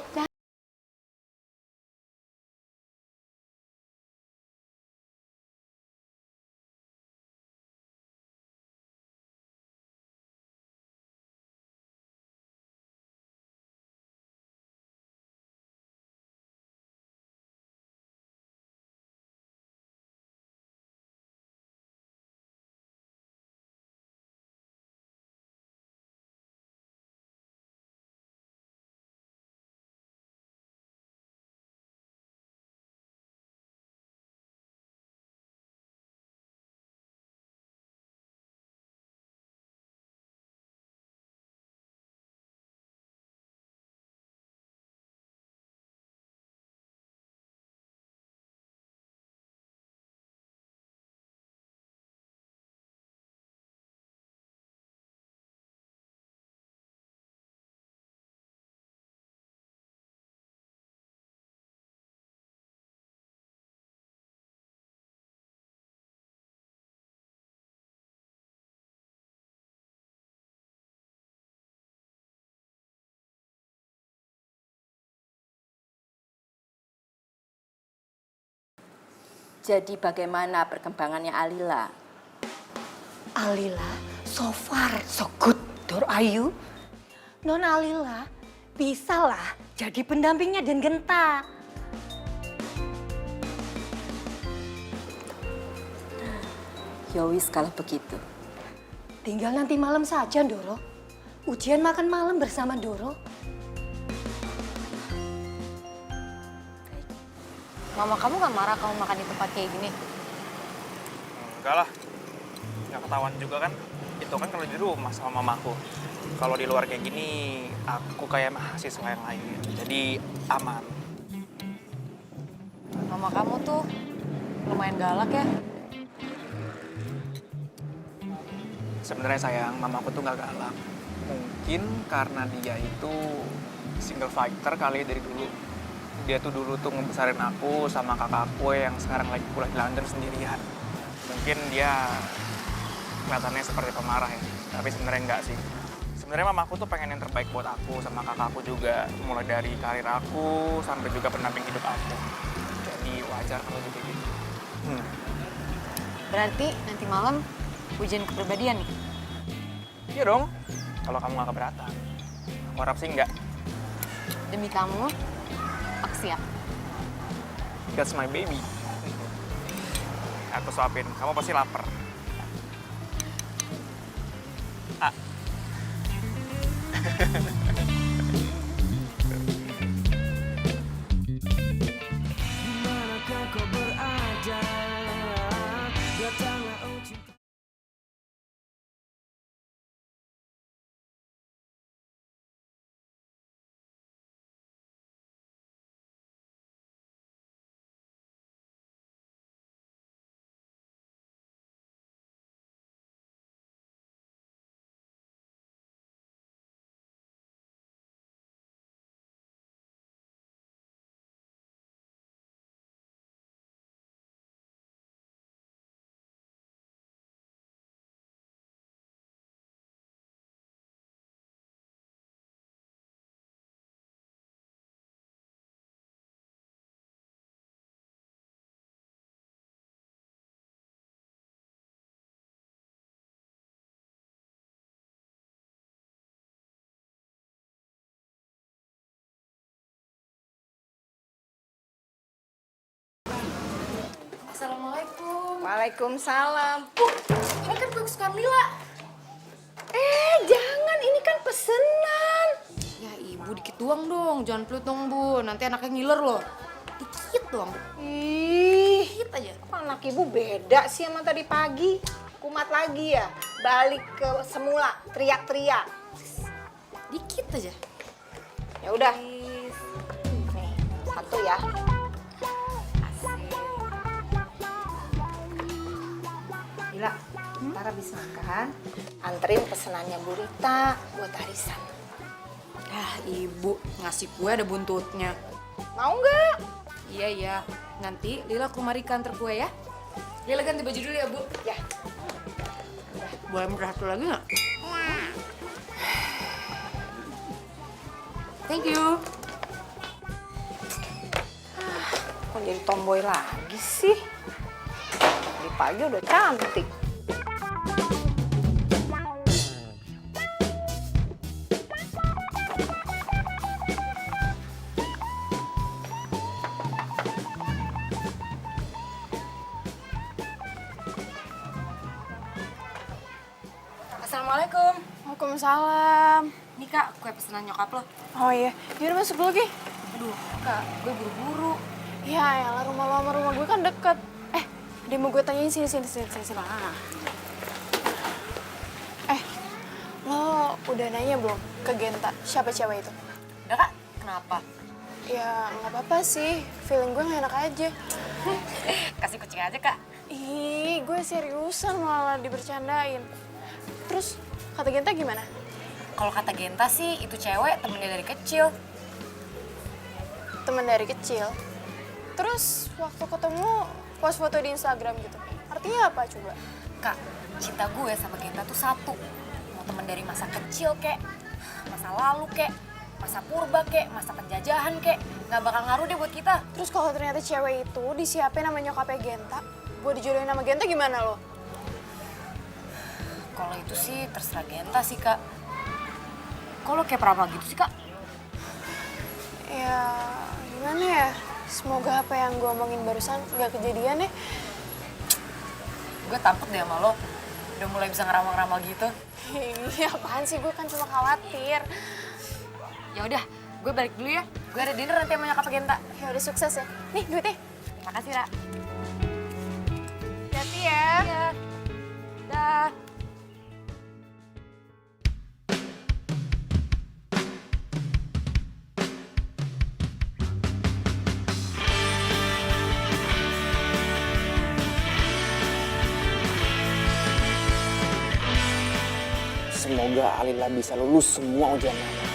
Jadi bagaimana perkembangannya Alila? Alila, so far so good, Dor Ayu. Non Alila bisalah jadi pendampingnya Den Genta. Yowis kalau begitu. Tinggal nanti malam saja, Doro. Ujian makan malam bersama Doro. Mama kamu gak marah kamu makan di tempat kayak gini? Enggak lah. Nggak ketahuan juga kan. Itu kan kalau di rumah sama mamaku. Kalau di luar kayak gini, aku kayak mahasiswa yang lain. Jadi aman. Mama kamu tuh lumayan galak ya. Sebenarnya sayang, mamaku tuh nggak galak. Mungkin karena dia itu single fighter kali dari dulu. Dia tuh dulu tuh ngebesarin aku sama kakakku yang sekarang lagi kuliah di London sendirian. Mungkin dia kelihatannya seperti pemarah ya, tapi sebenarnya enggak sih. Sebenarnya mamaku tuh pengen yang terbaik buat aku sama kakakku juga, mulai dari karir aku sampai juga pendamping hidup aku. Jadi wajar kalau juga gitu. Berarti nanti malam ujian kepribadian nih? Iya dong, kalau kamu nggak keberatan. Aku harap sih enggak. Demi kamu, aku siap. That's my baby. Aku suapin, kamu pasti lapar. Ah. Dimanakah kau berada? Datanglah oh cinta. Assalamualaikum. Waalaikumsalam. Ini kan kue kesukaan Lila. Jangan, ini kan pesenan. Ya ibu dikit doang dong, jangan pelit dong bu. Nanti anaknya ngiler loh. Dikit doang. Ih, Dikit aja. anak ibu beda sih sama tadi pagi. Kumat lagi ya, balik ke semula, teriak-teriak. Dikit aja. Ya udah. Nih, satu ya. Gila, ntar habis makan, anterin pesenannya Bu Rita buat arisan. Ah ibu, ngasih kue ada buntutnya. Mau nggak? Iya. Nanti Lila ke rumah Rika antar kue ya. Lila ganti baju dulu ya bu. Ya. Boleh minta satu lagi nggak? Thank you. Kok jadi tomboy lagi sih? Di pagi udah cantik. Assalamualaikum. Waalaikumsalam. Nih kak, kue pesanan nyokap lo. Oh iya, yaudah masuk dulu, Ki. Aduh kak, gue buru-buru. Ya elah, rumah lo sama rumah gue kan deket. Dia mau gue tanyain sini. Lo udah nanya belum ke Genta siapa cewek itu? Udah kak, kenapa? Ya nggak apa-apa sih, feeling gue nggak enak aja. Kasih kucing aja kak. Ih, gue seriusan malah dibercandain. Terus kata Genta gimana? Kalau kata Genta sih, itu cewek temennya dari kecil. Temen dari kecil. Terus waktu ketemu post foto di Instagram gitu. Artinya apa coba? Kak, cinta gue sama Genta tuh satu. Mau temen dari masa kecil kek, masa lalu kek, masa purba kek, masa penjajahan kek. Nggak bakal ngaruh deh buat kita. Terus kalau ternyata cewek itu disiapin sama nyokapnya Genta, gue dijodohin sama Genta gimana lo? Kalau itu sih terserah Genta sih, Kak. Kok lo kayak peramal gitu sih, Kak? Ya, gimana ya? Semoga apa yang gue omongin barusan gak kejadian ya. Gue takut deh sama lo. Udah mulai bisa ngeramal-ngeramal gitu. Iya, apaan sih? Gue kan cuma khawatir. Ya udah, gue balik dulu ya. Gue ada dinner nanti sama nyokap Genta. Ya udah, sukses ya. Nih, duitnya. Makasih, Ra. Hati ya. Iya. Dah. Semoga Alila bisa lulus semua ujian mama.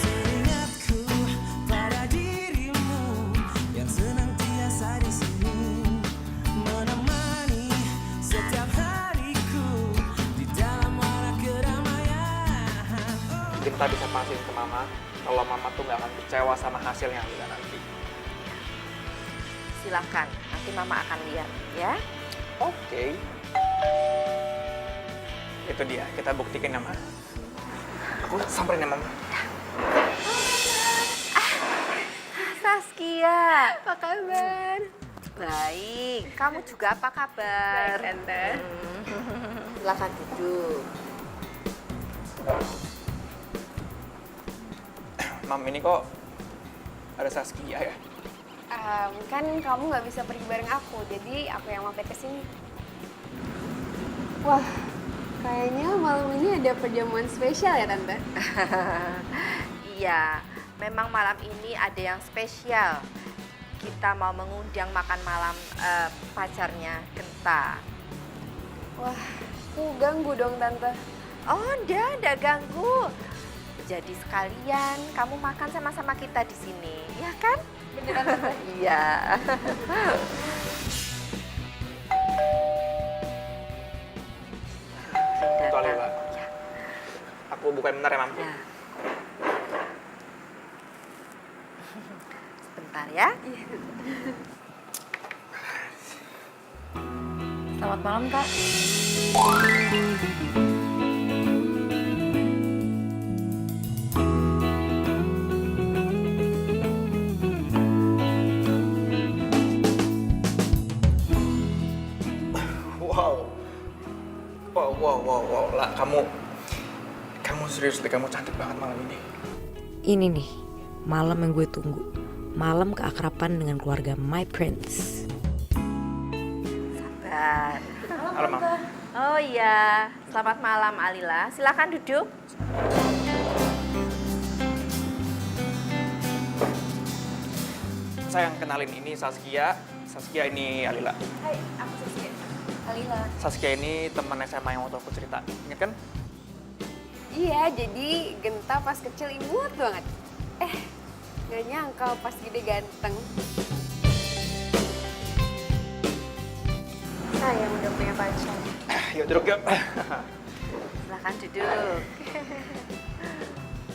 Teringatku pada dirimu yang senantiasa di sini menemani setiap hariku di dalam warna keramaian. Kita bisa pastiin ke mama kalau mama tuh nggak akan kecewa sama hasilnya Alila nanti. Silahkan, nanti mama akan lihat ya. Oke. Itu dia, kita buktikan ya, Ma. Aku samperin ya, Mama. Saskia, Apa kabar? baik. Kamu juga apa kabar? Baik, Tante. Silakan duduk. Mam, ini kok ada Saskia ya? Kan kamu nggak bisa pergi bareng aku, jadi aku yang mampir ke sini. Wah, kayaknya malam ini ada perjamuan spesial ya, Tante? Iya, memang malam ini ada yang spesial. Kita mau mengundang makan malam pacarnya Genta. Wah, aku ganggu dong, Tante. Oh, enggak ganggu. Jadi sekalian kamu makan sama-sama kita di sini, ya kan? Beneran, Tante? Iya. Itu Alila. Aku bukain bentar ya, Mam. Ya. Sebentar ya. Selamat malam, Kak. Wow, lah kamu serius deh, kamu cantik banget malam ini. Ini nih, malam yang gue tunggu. Malam keakraban dengan keluarga My Prince. Sabar. Halo, Mam. Oh iya, selamat malam Alila. Silakan duduk. Saya yang kenalin, ini Saskia. Saskia ini Alila. Hai, aku Saskia. Alila. Saskia ini teman SMA yang waktu aku cerita. Ingat kan? Iya, jadi Genta pas kecil imut banget. Gak nyangka pas gede ganteng. Saya udah punya pacar. Yuk duduk yuk. Silakan duduk.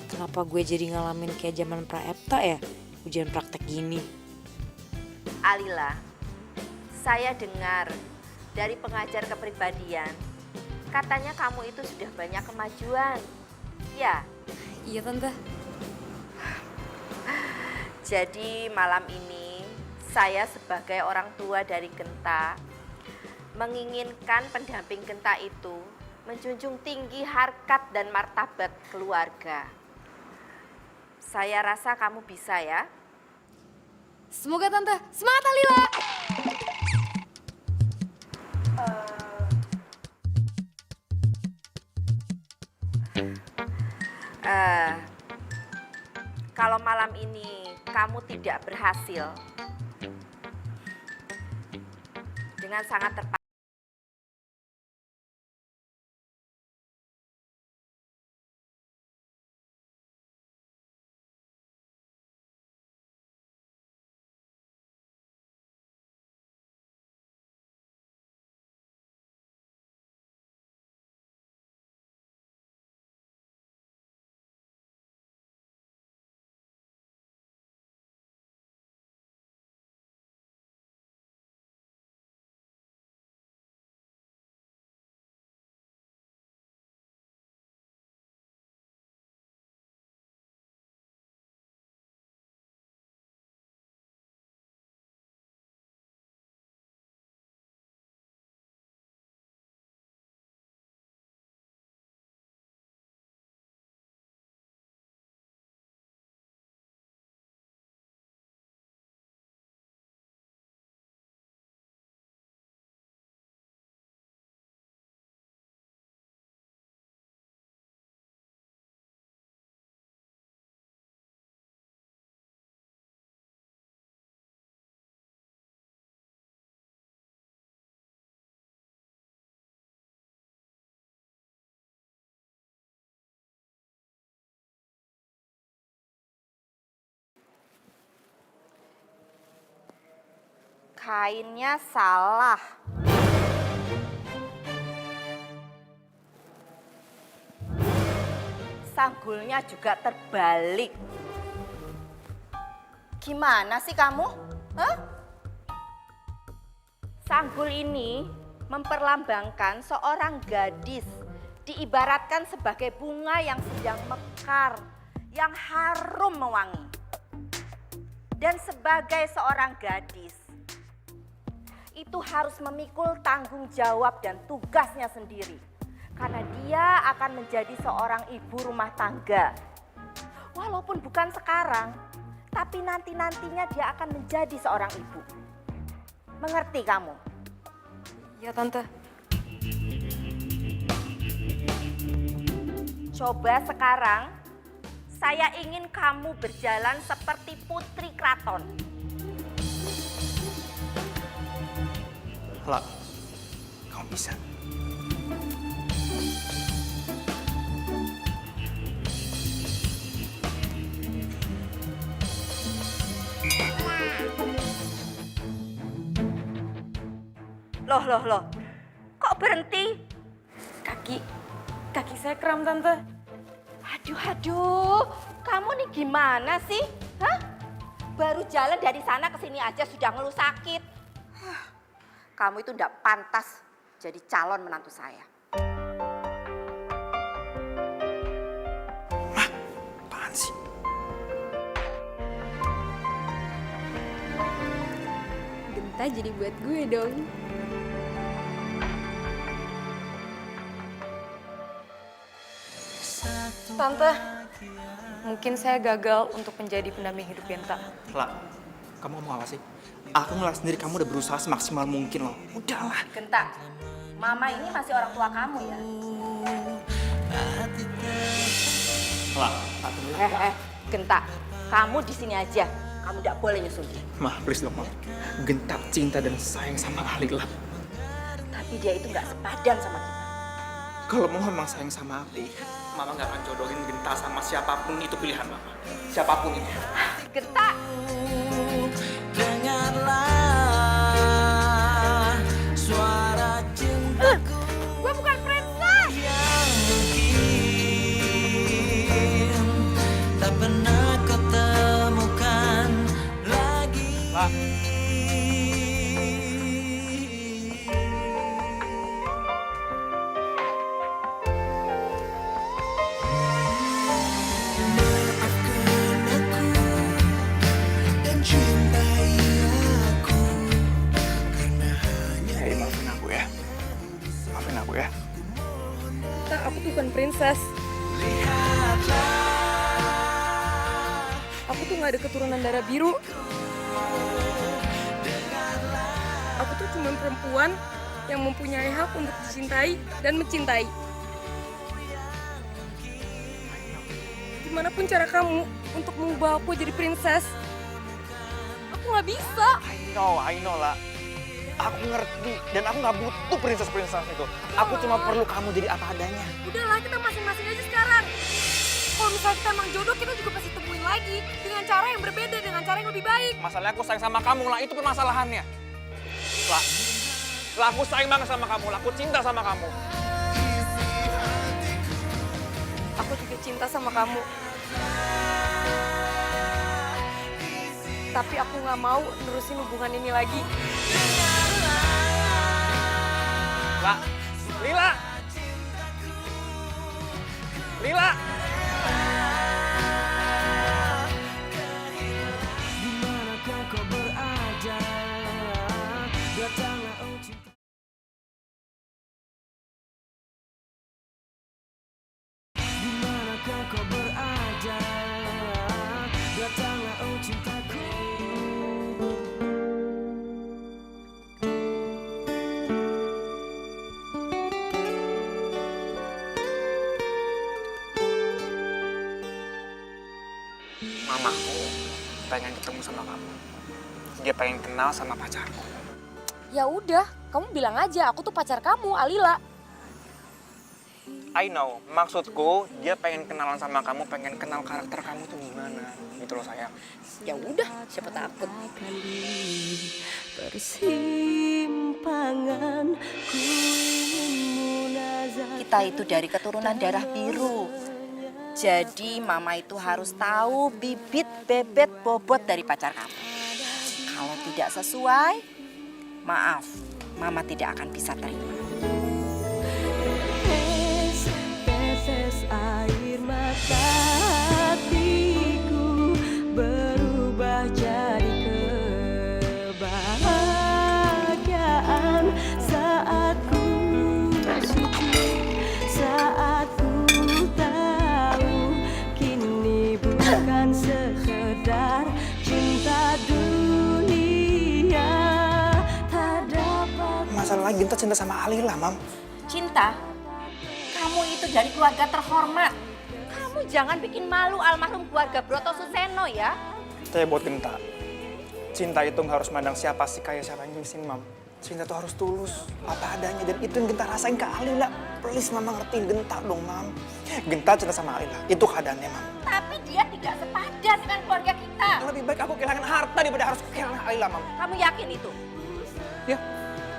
Kenapa gue jadi ngalamin kayak zaman praepta ya? Ujian praktek gini. Alila, saya dengar dari pengajar kepribadian, katanya kamu itu sudah banyak kemajuan. Ya? Iya, Tante. Jadi malam ini saya sebagai orang tua dari Genta menginginkan pendamping Genta itu menjunjung tinggi harkat dan martabat keluarga. Saya rasa kamu bisa ya. Semoga, Tante. Semangat, Alila! Kalau malam ini kamu tidak berhasil, dengan sangat terpaksa Kainnya salah. Sanggulnya juga terbalik. Gimana sih kamu? Hah? Sanggul ini memperlambangkan seorang gadis, diibaratkan sebagai bunga yang sedang mekar, yang harum mewangi. Dan sebagai seorang gadis, itu harus memikul tanggung jawab dan tugasnya sendiri. Karena dia akan menjadi seorang ibu rumah tangga. Walaupun bukan sekarang, tapi nanti-nantinya dia akan menjadi seorang ibu. Mengerti kamu? Ya Tante. Coba sekarang, saya ingin kamu berjalan seperti putri keraton. La, kamu bisa. Loh. Kok berhenti? Kaki saya kram Tante. Aduh, kamu nih gimana sih? Hah? Baru jalan dari sana ke sini aja sudah ngeluh sakit. Kamu itu enggak pantas jadi calon menantu saya. Apaan sih? Genta jadi buat gue dong. Tante, mungkin saya gagal untuk menjadi pendamping hidup Genta. La, kamu ngomong apa sih? Aku ngeliat sendiri kamu udah berusaha semaksimal mungkin loh. Udahlah. Genta, Mama ini masih orang tua kamu ya. La, Genta, kamu di sini aja. Kamu tidak boleh nyusul dia. Ma, please dong, Ma. Genta cinta dan sayang sama Ali, La. Tapi dia itu nggak sepadan sama kita. Kalau mau memang sayang sama Ali, Mama nggak akan jodohin Genta sama siapapun itu pilihan Mama. Siapapun itu. Genta! Dengarlah suara cintaku. Gue bukan princess! Yang mungkin tak pernah kau temukan lagi. La. Maafin aku ya. Tak, aku tuh bukan princess. Aku tuh gak ada keturunan darah biru. Aku tuh cuma perempuan yang mempunyai hak untuk dicintai dan mencintai. Gimanapun cara kamu untuk mengubah aku jadi princess, aku gak bisa. I know lah. Aku ngerti dan aku nggak butuh princess itu. Aku cuma perlu kamu jadi apa adanya. Udahlah, kita masing-masing aja sekarang. Kalau misalnya kita emang jodoh, kita juga pasti temuin lagi. Dengan cara yang berbeda, dengan cara yang lebih baik. Masalahnya aku sayang sama kamu lah, itu permasalahannya. Lah, aku sayang banget sama kamu, lah aku cinta sama kamu. Aku juga cinta sama kamu. Tapi aku nggak mau nerusin hubungan ini lagi. Lah, Lila! Lila! Dimanakah kau berada? Datanglah oh cinta. Dimanakah kau berada? Datanglah oh cintaku. Mamaku pengen ketemu sama kamu. Dia pengen kenal sama pacarku. Ya udah, kamu bilang aja aku tuh pacar kamu, Alila. I know, maksudku dia pengen kenalan sama kamu, pengen kenal karakter kamu tuh gimana. Gitu loh sayang. Ya udah, siapa takut. persimpangan ku ingin munazah. Kita itu dari keturunan darah biru. Jadi mama itu harus tahu bibit, bebet, bobot dari pacar kamu. Kalau tidak sesuai, maaf, mama tidak akan bisa terima. Tetes air mata hatiku berubah jadi kebahagiaan saat ku sujud, saat ku tahu kini bukan sekedar cinta dunia tak dapat. Masalahnya Ginta cinta sama Alila, Mam. Cinta? Kamu itu dari keluarga terhormat. Kamu jangan bikin malu almarhum keluarga Broto Suseno ya. Tapi buat Genta, cinta itu nggak harus mandang siapa sih kaya siapa yang sini, Mam. Cinta itu harus tulus, apa adanya. Dan itu yang Genta rasain ke Alila. Please, Mama ngertiin Genta dong, Mam. Genta cinta sama Alila, itu keadaannya, Mam. Tapi dia tidak sepadan dengan keluarga kita. Lebih baik aku kehilangan harta daripada harus kehilangan Alila, Mam. Kamu yakin itu? Ya,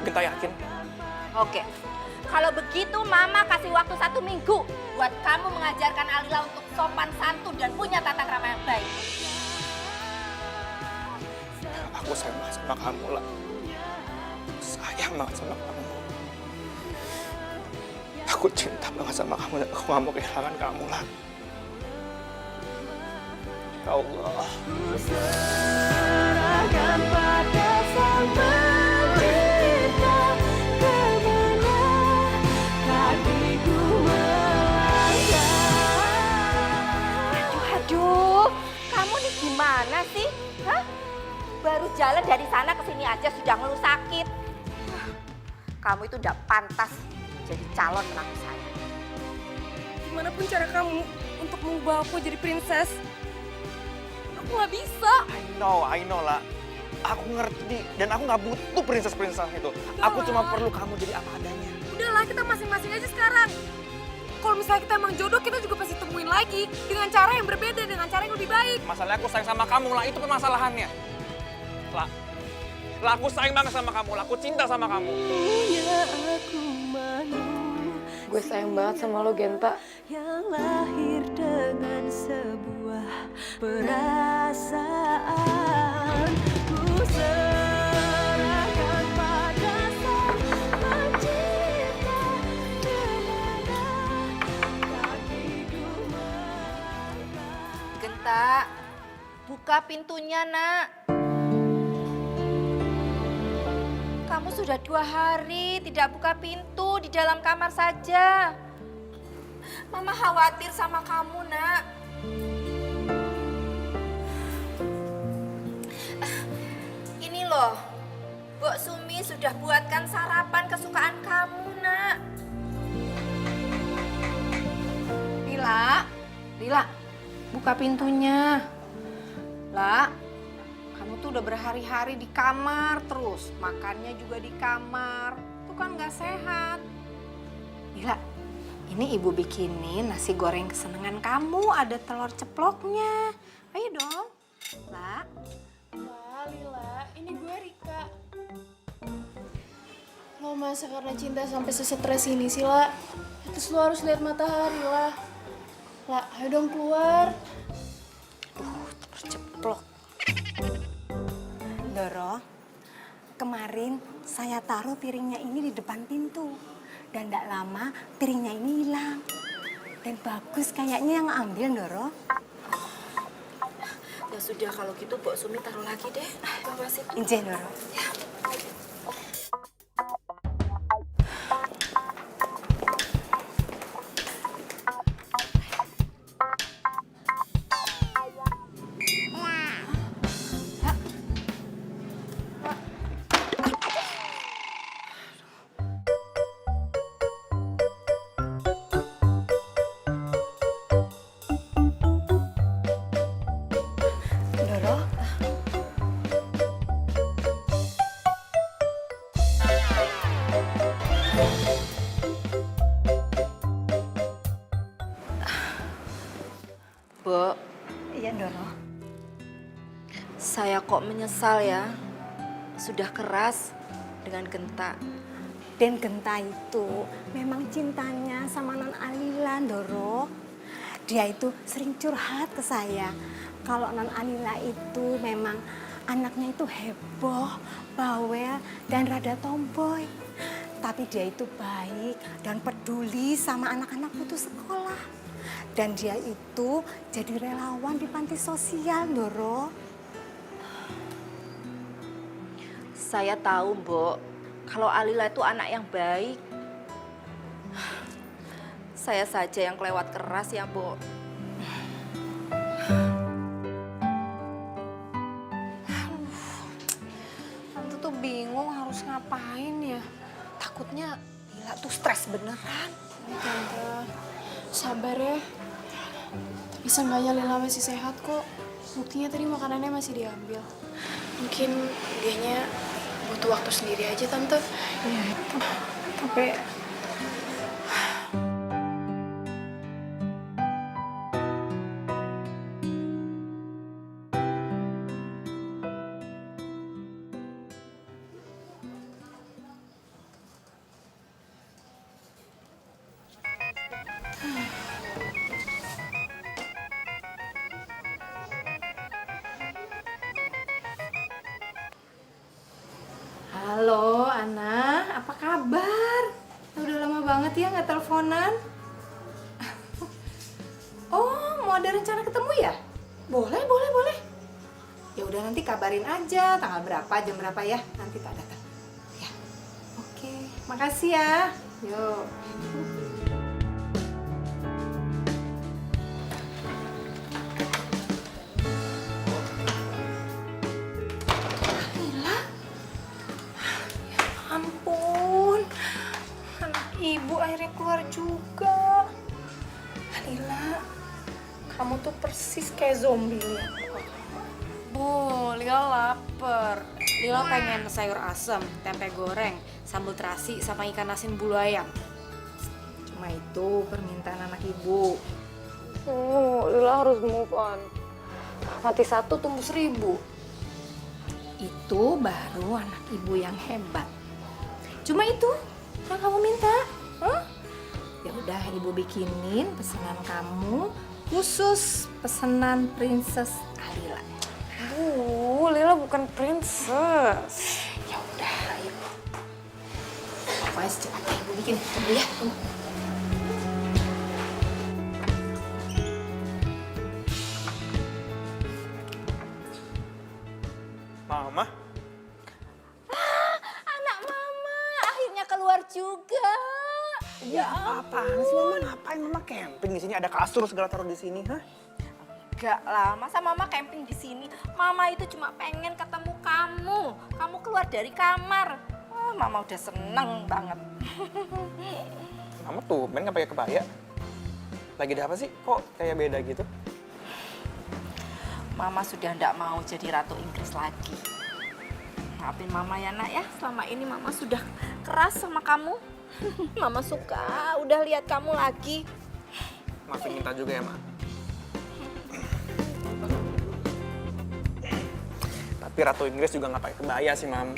Genta yakin. Oke. Kalau begitu Mama kasih waktu 1 minggu buat kamu mengajarkan Alila untuk sopan santun dan punya tata krama yang baik. Aku sayang banget sama kamu, lah. Sayang banget sama kamu. Aku cinta banget sama kamu dan aku gak mau kehilangan kamu, lah. Ya Allah. Serahkan pada sang pencipta, kemana kakiku melangkah. Aduh, kamu nih gimana sih? Hah? Baru jalan dari sana ke sini aja sudah ngeluh sakit. Kamu itu udah pantas jadi calon menantu saya. Gimana pun cara kamu untuk mengubah aku jadi princess, aku nggak bisa. I know lah. Aku ngerti dan aku nggak butuh princess itu. Aku cuma perlu kamu jadi apa adanya. Udahlah, kita masing-masing aja sekarang. Kalau misalnya kita emang jodoh, kita juga pasti temuin lagi dengan cara yang berbeda, dengan cara yang lebih baik. Masalahnya aku sayang sama kamu, lah. Itu permasalahannya. Lah, aku sayang banget sama kamu, lah. Aku cinta sama kamu. Gue sayang banget sama lo, Genta. Yang lahir dengan sebuah perasaan, ku serahkan pada sang pencipta, kemana kakiku melangkah. Genta, buka pintunya, Nak. Kamu sudah 2 hari tidak buka pintu, di dalam kamar saja. Mama khawatir sama kamu, Nak. Ini loh, Mbok Sumi sudah buatkan sarapan kesukaan kamu, Nak. Lila, buka pintunya. Lah, kamu tuh udah berhari-hari di kamar terus, makannya juga di kamar. Itu kan nggak sehat. Lila, ini ibu bikinin nasi goreng kesenangan kamu, ada telur ceploknya. Ayo dong, Lah. Wah, Lila, ini gue Rika. Lo masa karena cinta sampai sesetres ini sih, La? Terus lo harus lihat matahari, lah. La, ayo dong keluar. Telur ceplok. Doro, kemarin saya taruh piringnya ini di depan pintu. Dan tidak lama piringnya ini hilang. Dan bagus kayaknya yang ambil, Doro. Ya sudah, kalau gitu Mbok Sumi taruh lagi deh. Bawa situ. Injen, Doro. Ya. Mbok. Iya, Doro. Saya kok menyesal ya. sudah keras dengan Genta. Dan Genta itu memang cintanya sama Non Alila, Ndoro. Dia itu sering curhat ke saya. Kalau Non Alila itu memang anaknya itu heboh, bawel, dan rada tomboy. Tapi dia itu baik dan peduli sama anak-anak putus sekolah. Dan dia itu jadi relawan di panti sosial, Ndoro. Saya tahu, Mbok, kalau Alila itu anak yang baik. Saya saja yang kelewat keras ya, Mbok. Tante tuh bingung harus ngapain ya. Takutnya Lila tuh stres beneran. Tante, sabar ya. Tapi seenggaknya Lila masih sehat kok. Buktinya tadi makanannya masih diambil. Mungkin dianya butuh waktu sendiri aja, Tante. Iya, tapi Halo, Ana. Apa kabar? Udah lama banget ya nggak teleponan. Oh, mau ada rencana ketemu ya? Boleh, boleh, boleh. Ya udah nanti kabarin aja tanggal berapa, jam berapa ya. Nanti tak datang. Ya. Oke, makasih ya. Yuk. ampun. Anak ibu akhirnya keluar juga. Lila, kamu tuh persis kayak zombie lihat. Bu, Lila lapar. Lila pengen sayur asem, tempe goreng, sambal terasi, sama ikan asin bulu ayam. Cuma itu permintaan anak ibu. Lila harus move on. Mati satu tumbuh 1000. Itu baru anak ibu yang hebat. Cuma itu yang kamu minta. Hah? Ya udah ibu bikinin pesanan kamu khusus pesanan Princess Alila. Bu, Lila bukan princess. Ya udah, ayo. Pokoknya secepatnya ibu bikin. Tunggu ya, tunggu. Mama? Anak Mama akhirnya keluar juga. Ya apaan sih Mama? Ngapain Mama camping di sini? Ada kasur segala taruh di sini, hah? Enggak lah, masa Mama camping di sini? Mama itu cuma pengen ketemu kamu. Kamu keluar dari kamar. Oh, Mama udah seneng banget. Mama tuh main nggak pakai kebaya? Lagi ada apa sih? Kok kayak beda gitu? Mama sudah ndak mau jadi ratu Inggris lagi. Maafin Mama ya nak ya, selama ini Mama sudah keras sama kamu. Mama suka udah lihat kamu lagi. Maafin minta juga ya, Ma. Tapi Ratu Inggris juga nggak pakai kebaya sih, Mam.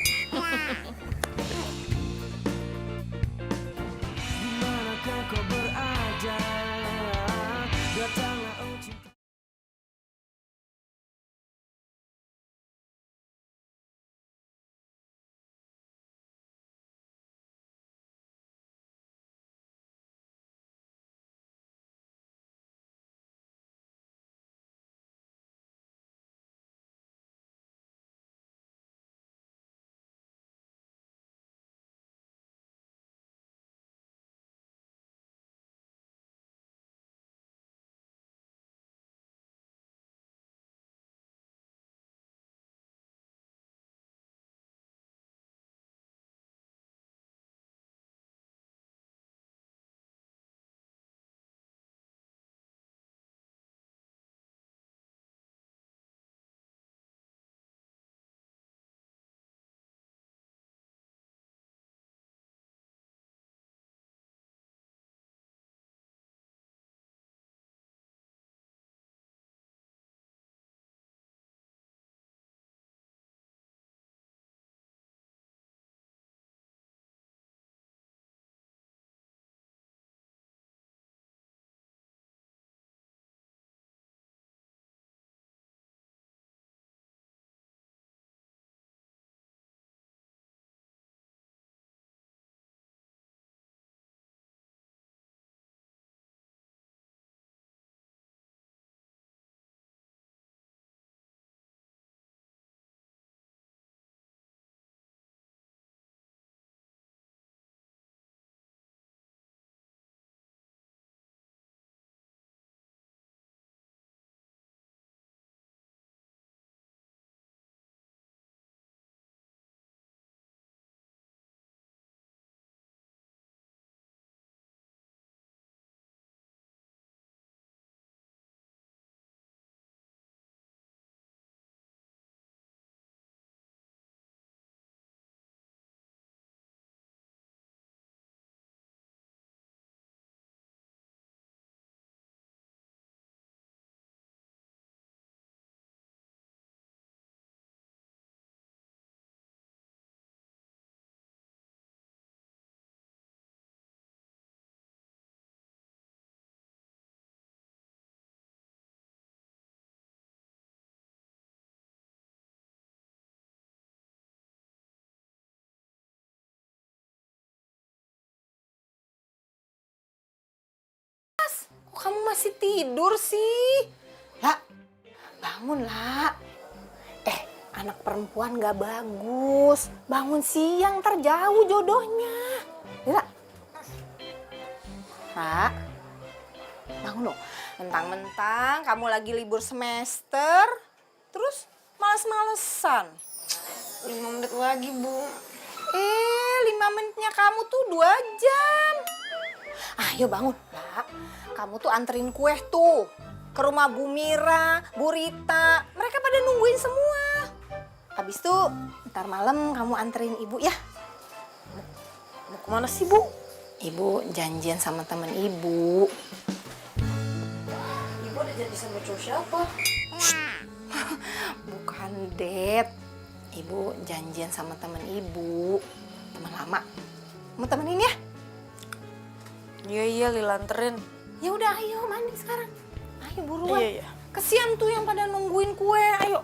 Mas, kok kamu masih tidur sih? Lah, bangun lah. Anak perempuan gak bagus. Bangun siang, ntar jauh jodohnya. Lila. Ra, bangun loh. Mentang-mentang kamu lagi libur semester, terus males-malesan. 5 menit lagi, Bu. 5 menitnya kamu tuh 2 jam. Ayo bangun, lah. Kamu tuh anterin kue tuh ke rumah Bu Mira, Bu Rita. Mereka pada nungguin semua. Habis itu ntar malam kamu anterin ibu ya. Mau kemana sih, Bu? Ibu janjian sama temen ibu. Ibu udah janji sama cowok siapa? Bukan, Det. Ibu janjian sama temen ibu. Teman lama. Mau temenin ya? Iya, Lila anterin. Ya udah, ayo mandi sekarang. Ayo buruan. Iya. Kesian tuh yang pada nungguin kue. Ayo.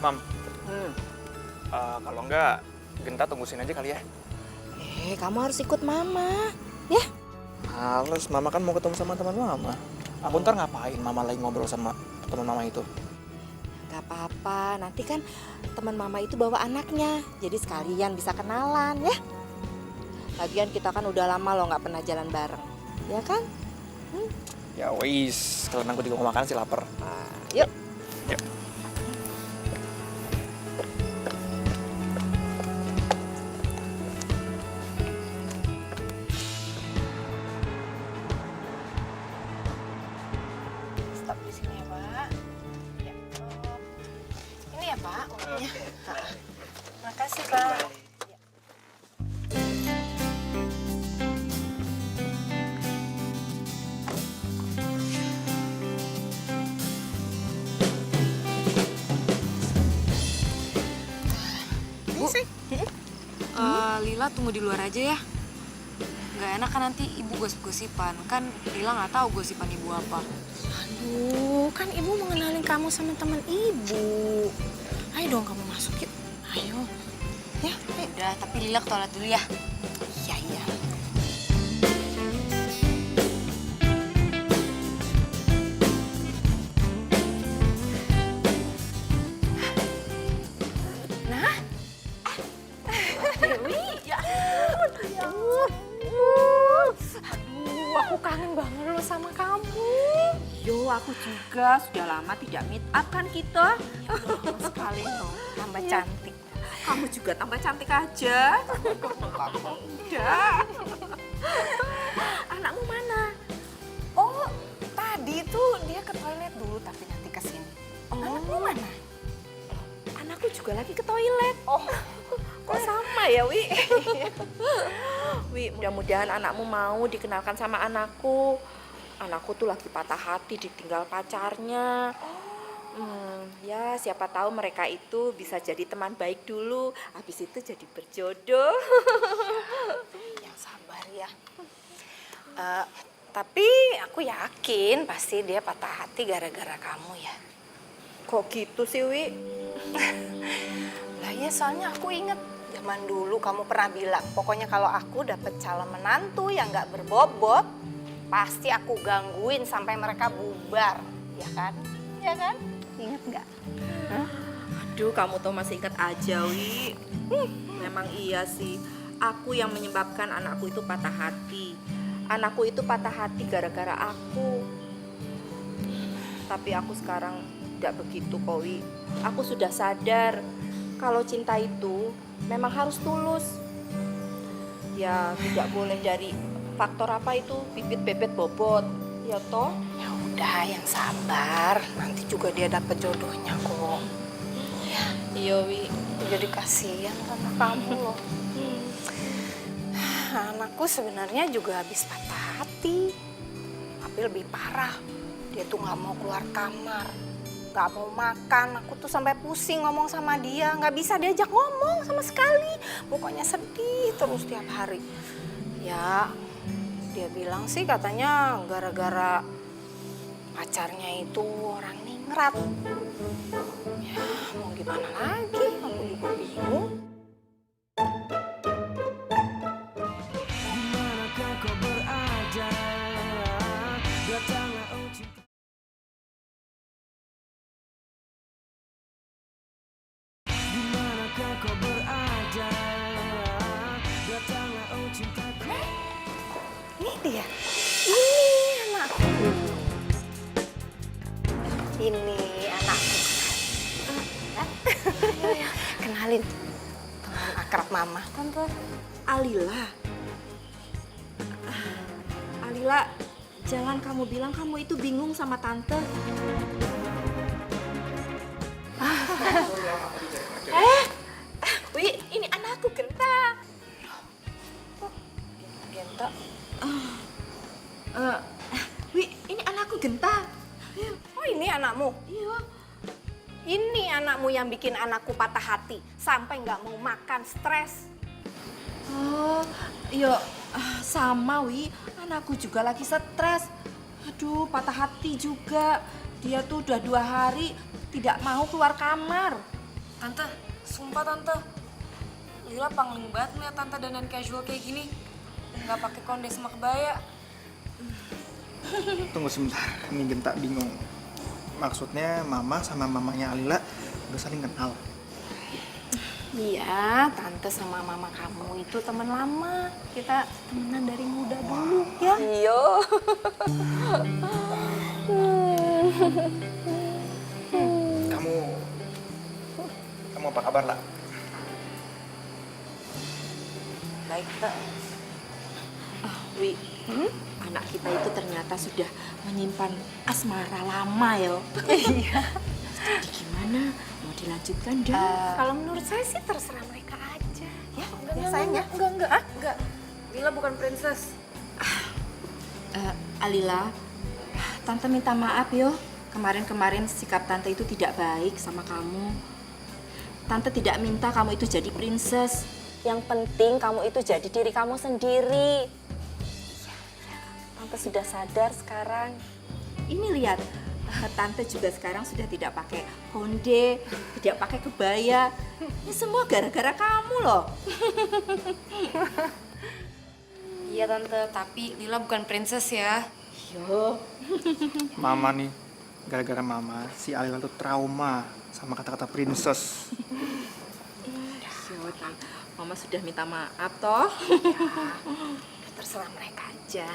Mam, kalau enggak, Genta tunggu sini aja kali ya. Kamu harus ikut Mama, ya? Males, Mama kan mau ketemu sama teman Mama. Aku ntar ngapain Mama lagi ngobrol sama teman Mama itu? Gak apa-apa, nanti kan teman Mama itu bawa anaknya, jadi sekalian bisa kenalan, ya? Lagian kita kan udah lama loh nggak pernah jalan bareng, ya kan? Ya wis, kalian aku juga mau makan sih lapar. Yuk. Yuk. Stop di sini ya, Pak. Ya. Ini ya, Pak, uangnya. Makasih, Pak. Lila tunggu di luar aja ya. Gak enak kan nanti ibu gosip-gosipan. Kan Lila nggak tahu gosipan ibu apa. Aduh, kan ibu mengenalin kamu sama teman ibu. Ayo dong kamu masuk yuk. Ayo. Ya, ayo. Udah, tapi Lila ke toilet dulu ya. Iya, iya. Nah. Dewi, ya ampun. Ya ampun. Aduh, aku kangen banget loh sama kamu. Yo, aku juga sudah lama tidak meet up kan kita. Sekali loh, tambah cantik. Kamu juga tambah cantik aja. Kamu udah. Anakmu mana? Oh, tadi tuh dia ke toilet dulu tapi nanti ke sini. Anakmu mana? Anakku juga lagi ke toilet. Oh, kok sama ya, Wi? Wi, mudah-mudahan anakmu mau dikenalkan sama anakku. Anakku tuh lagi patah hati ditinggal pacarnya. Ya siapa tahu mereka itu bisa jadi teman baik dulu, habis itu jadi berjodoh. Yang sabar ya. Tapi aku yakin pasti dia patah hati gara-gara kamu ya. Kok gitu sih, Wi? Lah ya soalnya aku inget zaman dulu kamu pernah bilang, pokoknya kalau aku dapet calon menantu yang gak berbobot, pasti aku gangguin sampai mereka bubar, ya kan? Ya kan? Ingat nggak? Aduh, kamu tuh masih ingat aja, Wi. Memang iya sih, aku yang menyebabkan anakku itu patah hati. Anakku itu patah hati gara-gara aku. Tapi aku sekarang tidak begitu, kok, Wi. Aku sudah sadar kalau cinta itu memang harus tulus. Ya, tidak boleh dari faktor apa itu, bibit bebet bobot. Ya toh? Ya udah, yang sabar. Nanti juga dia dapet jodohnya kok. Ya. Iya, Wi. Jadi kasihan sama kamu loh. Anakku sebenarnya juga habis patah hati. Tapi lebih parah. Dia tuh nggak mau keluar kamar. Gak mau makan, aku tuh sampai pusing ngomong sama dia. Gak bisa diajak ngomong sama sekali. Pokoknya sedih terus tiap hari. Ya, dia bilang sih katanya gara-gara pacarnya itu orang ningrat. Ya, mau gimana lagi? Aku juga bingung. Dimanakah kau berada? Datanglah oh cinta. Dimanakah kau berada? Datanglah oh cintaku. Ini dia. Ini anakku. Ini anakku. Kenalin. Teman akrab mama. Tante Alila. Alila, jangan kamu bilang kamu itu bingung sama tante. Wi, ini anakku Genta. Genta. Wi, ini anakku Genta. Oh, ini anakmu? Iya. Ini anakmu yang bikin anakku patah hati. Sampai nggak mau makan, stres. Oh, iya sama Wi, anakku juga lagi stres. Aduh, patah hati juga. Dia tuh udah 2 hari tidak mau keluar kamar. Tante, sumpah tante. Lila pangling banget ngeliat tante dandan casual kayak gini. Nggak pakai konde sama kebaya. Tunggu sebentar, ini Genta bingung. Maksudnya mama sama mamanya Alila udah saling kenal. Iya, tante sama mama kamu itu teman lama. Kita temenan dari muda dulu, ya? Iya. Kamu apa kabar lah? Baik, Teh. Wi, anak kita itu ternyata sudah menyimpan asmara lama ya. Iya. Jadi gimana? Mau dilanjutkan dah? Kalau menurut saya sih terserah mereka aja. Ya, Enggak, sayang ya? Enggak. Lila bukan princess. Alila, Tante minta maaf yo. Kemarin-kemarin sikap Tante itu tidak baik sama kamu. Tante tidak minta kamu itu jadi princess. Yang penting kamu itu jadi diri kamu sendiri. Tante sudah sadar sekarang. Ini lihat, Tante juga sekarang sudah tidak pakai konde, tidak pakai kebaya. Ini semua gara-gara kamu loh. Iya tante, tapi Lila bukan princess ya. Yo. Mama nih, gara-gara mama, si Alila tuh trauma sama kata-kata princess. Mama sudah minta maaf toh. Ya, terserah mereka aja.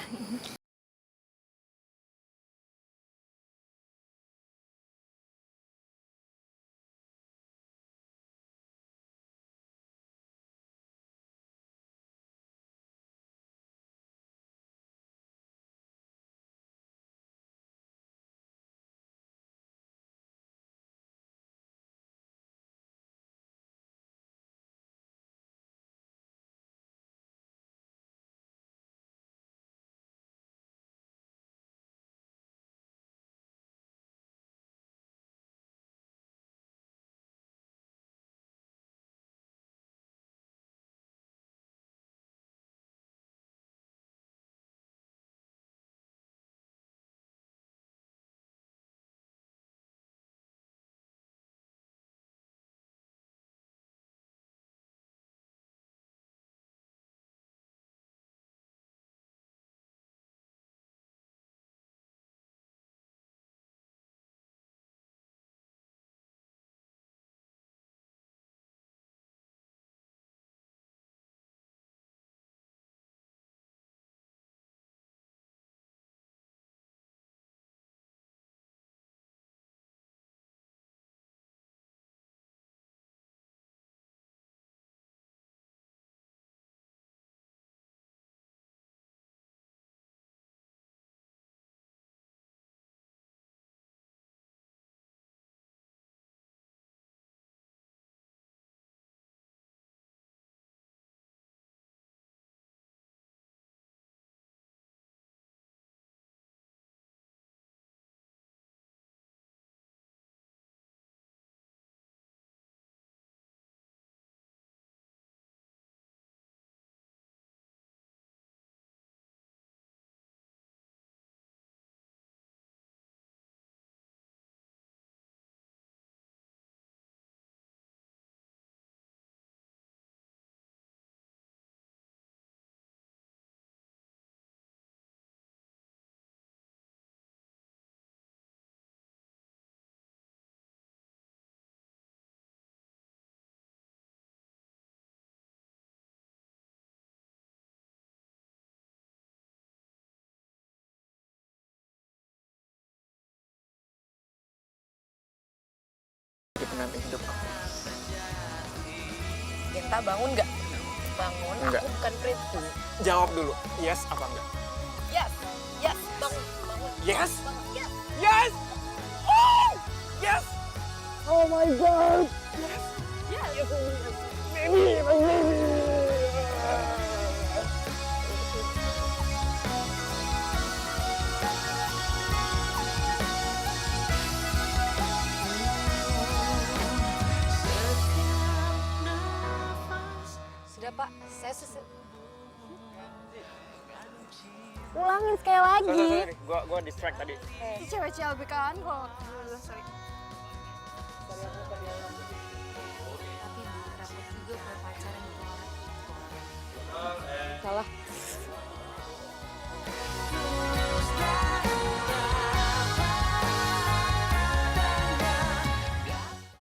mendampingi hidup kamu. Cinta bangun nggak? Bangun, Enggak. aku bukan Prince. Jawab dulu, yes apa enggak? Yes, yes, bangun, bangun. Yes? Bangun, yes. Yes! Oh! Yes! Oh my god! Yes. Yes, baby, my baby! Sudah Pak, saya Ulangin sekali lagi. Sorry. Gua distract tadi. Si cewek CLB kan kok. Sorry. tapi repot juga punya pacar yang Salah.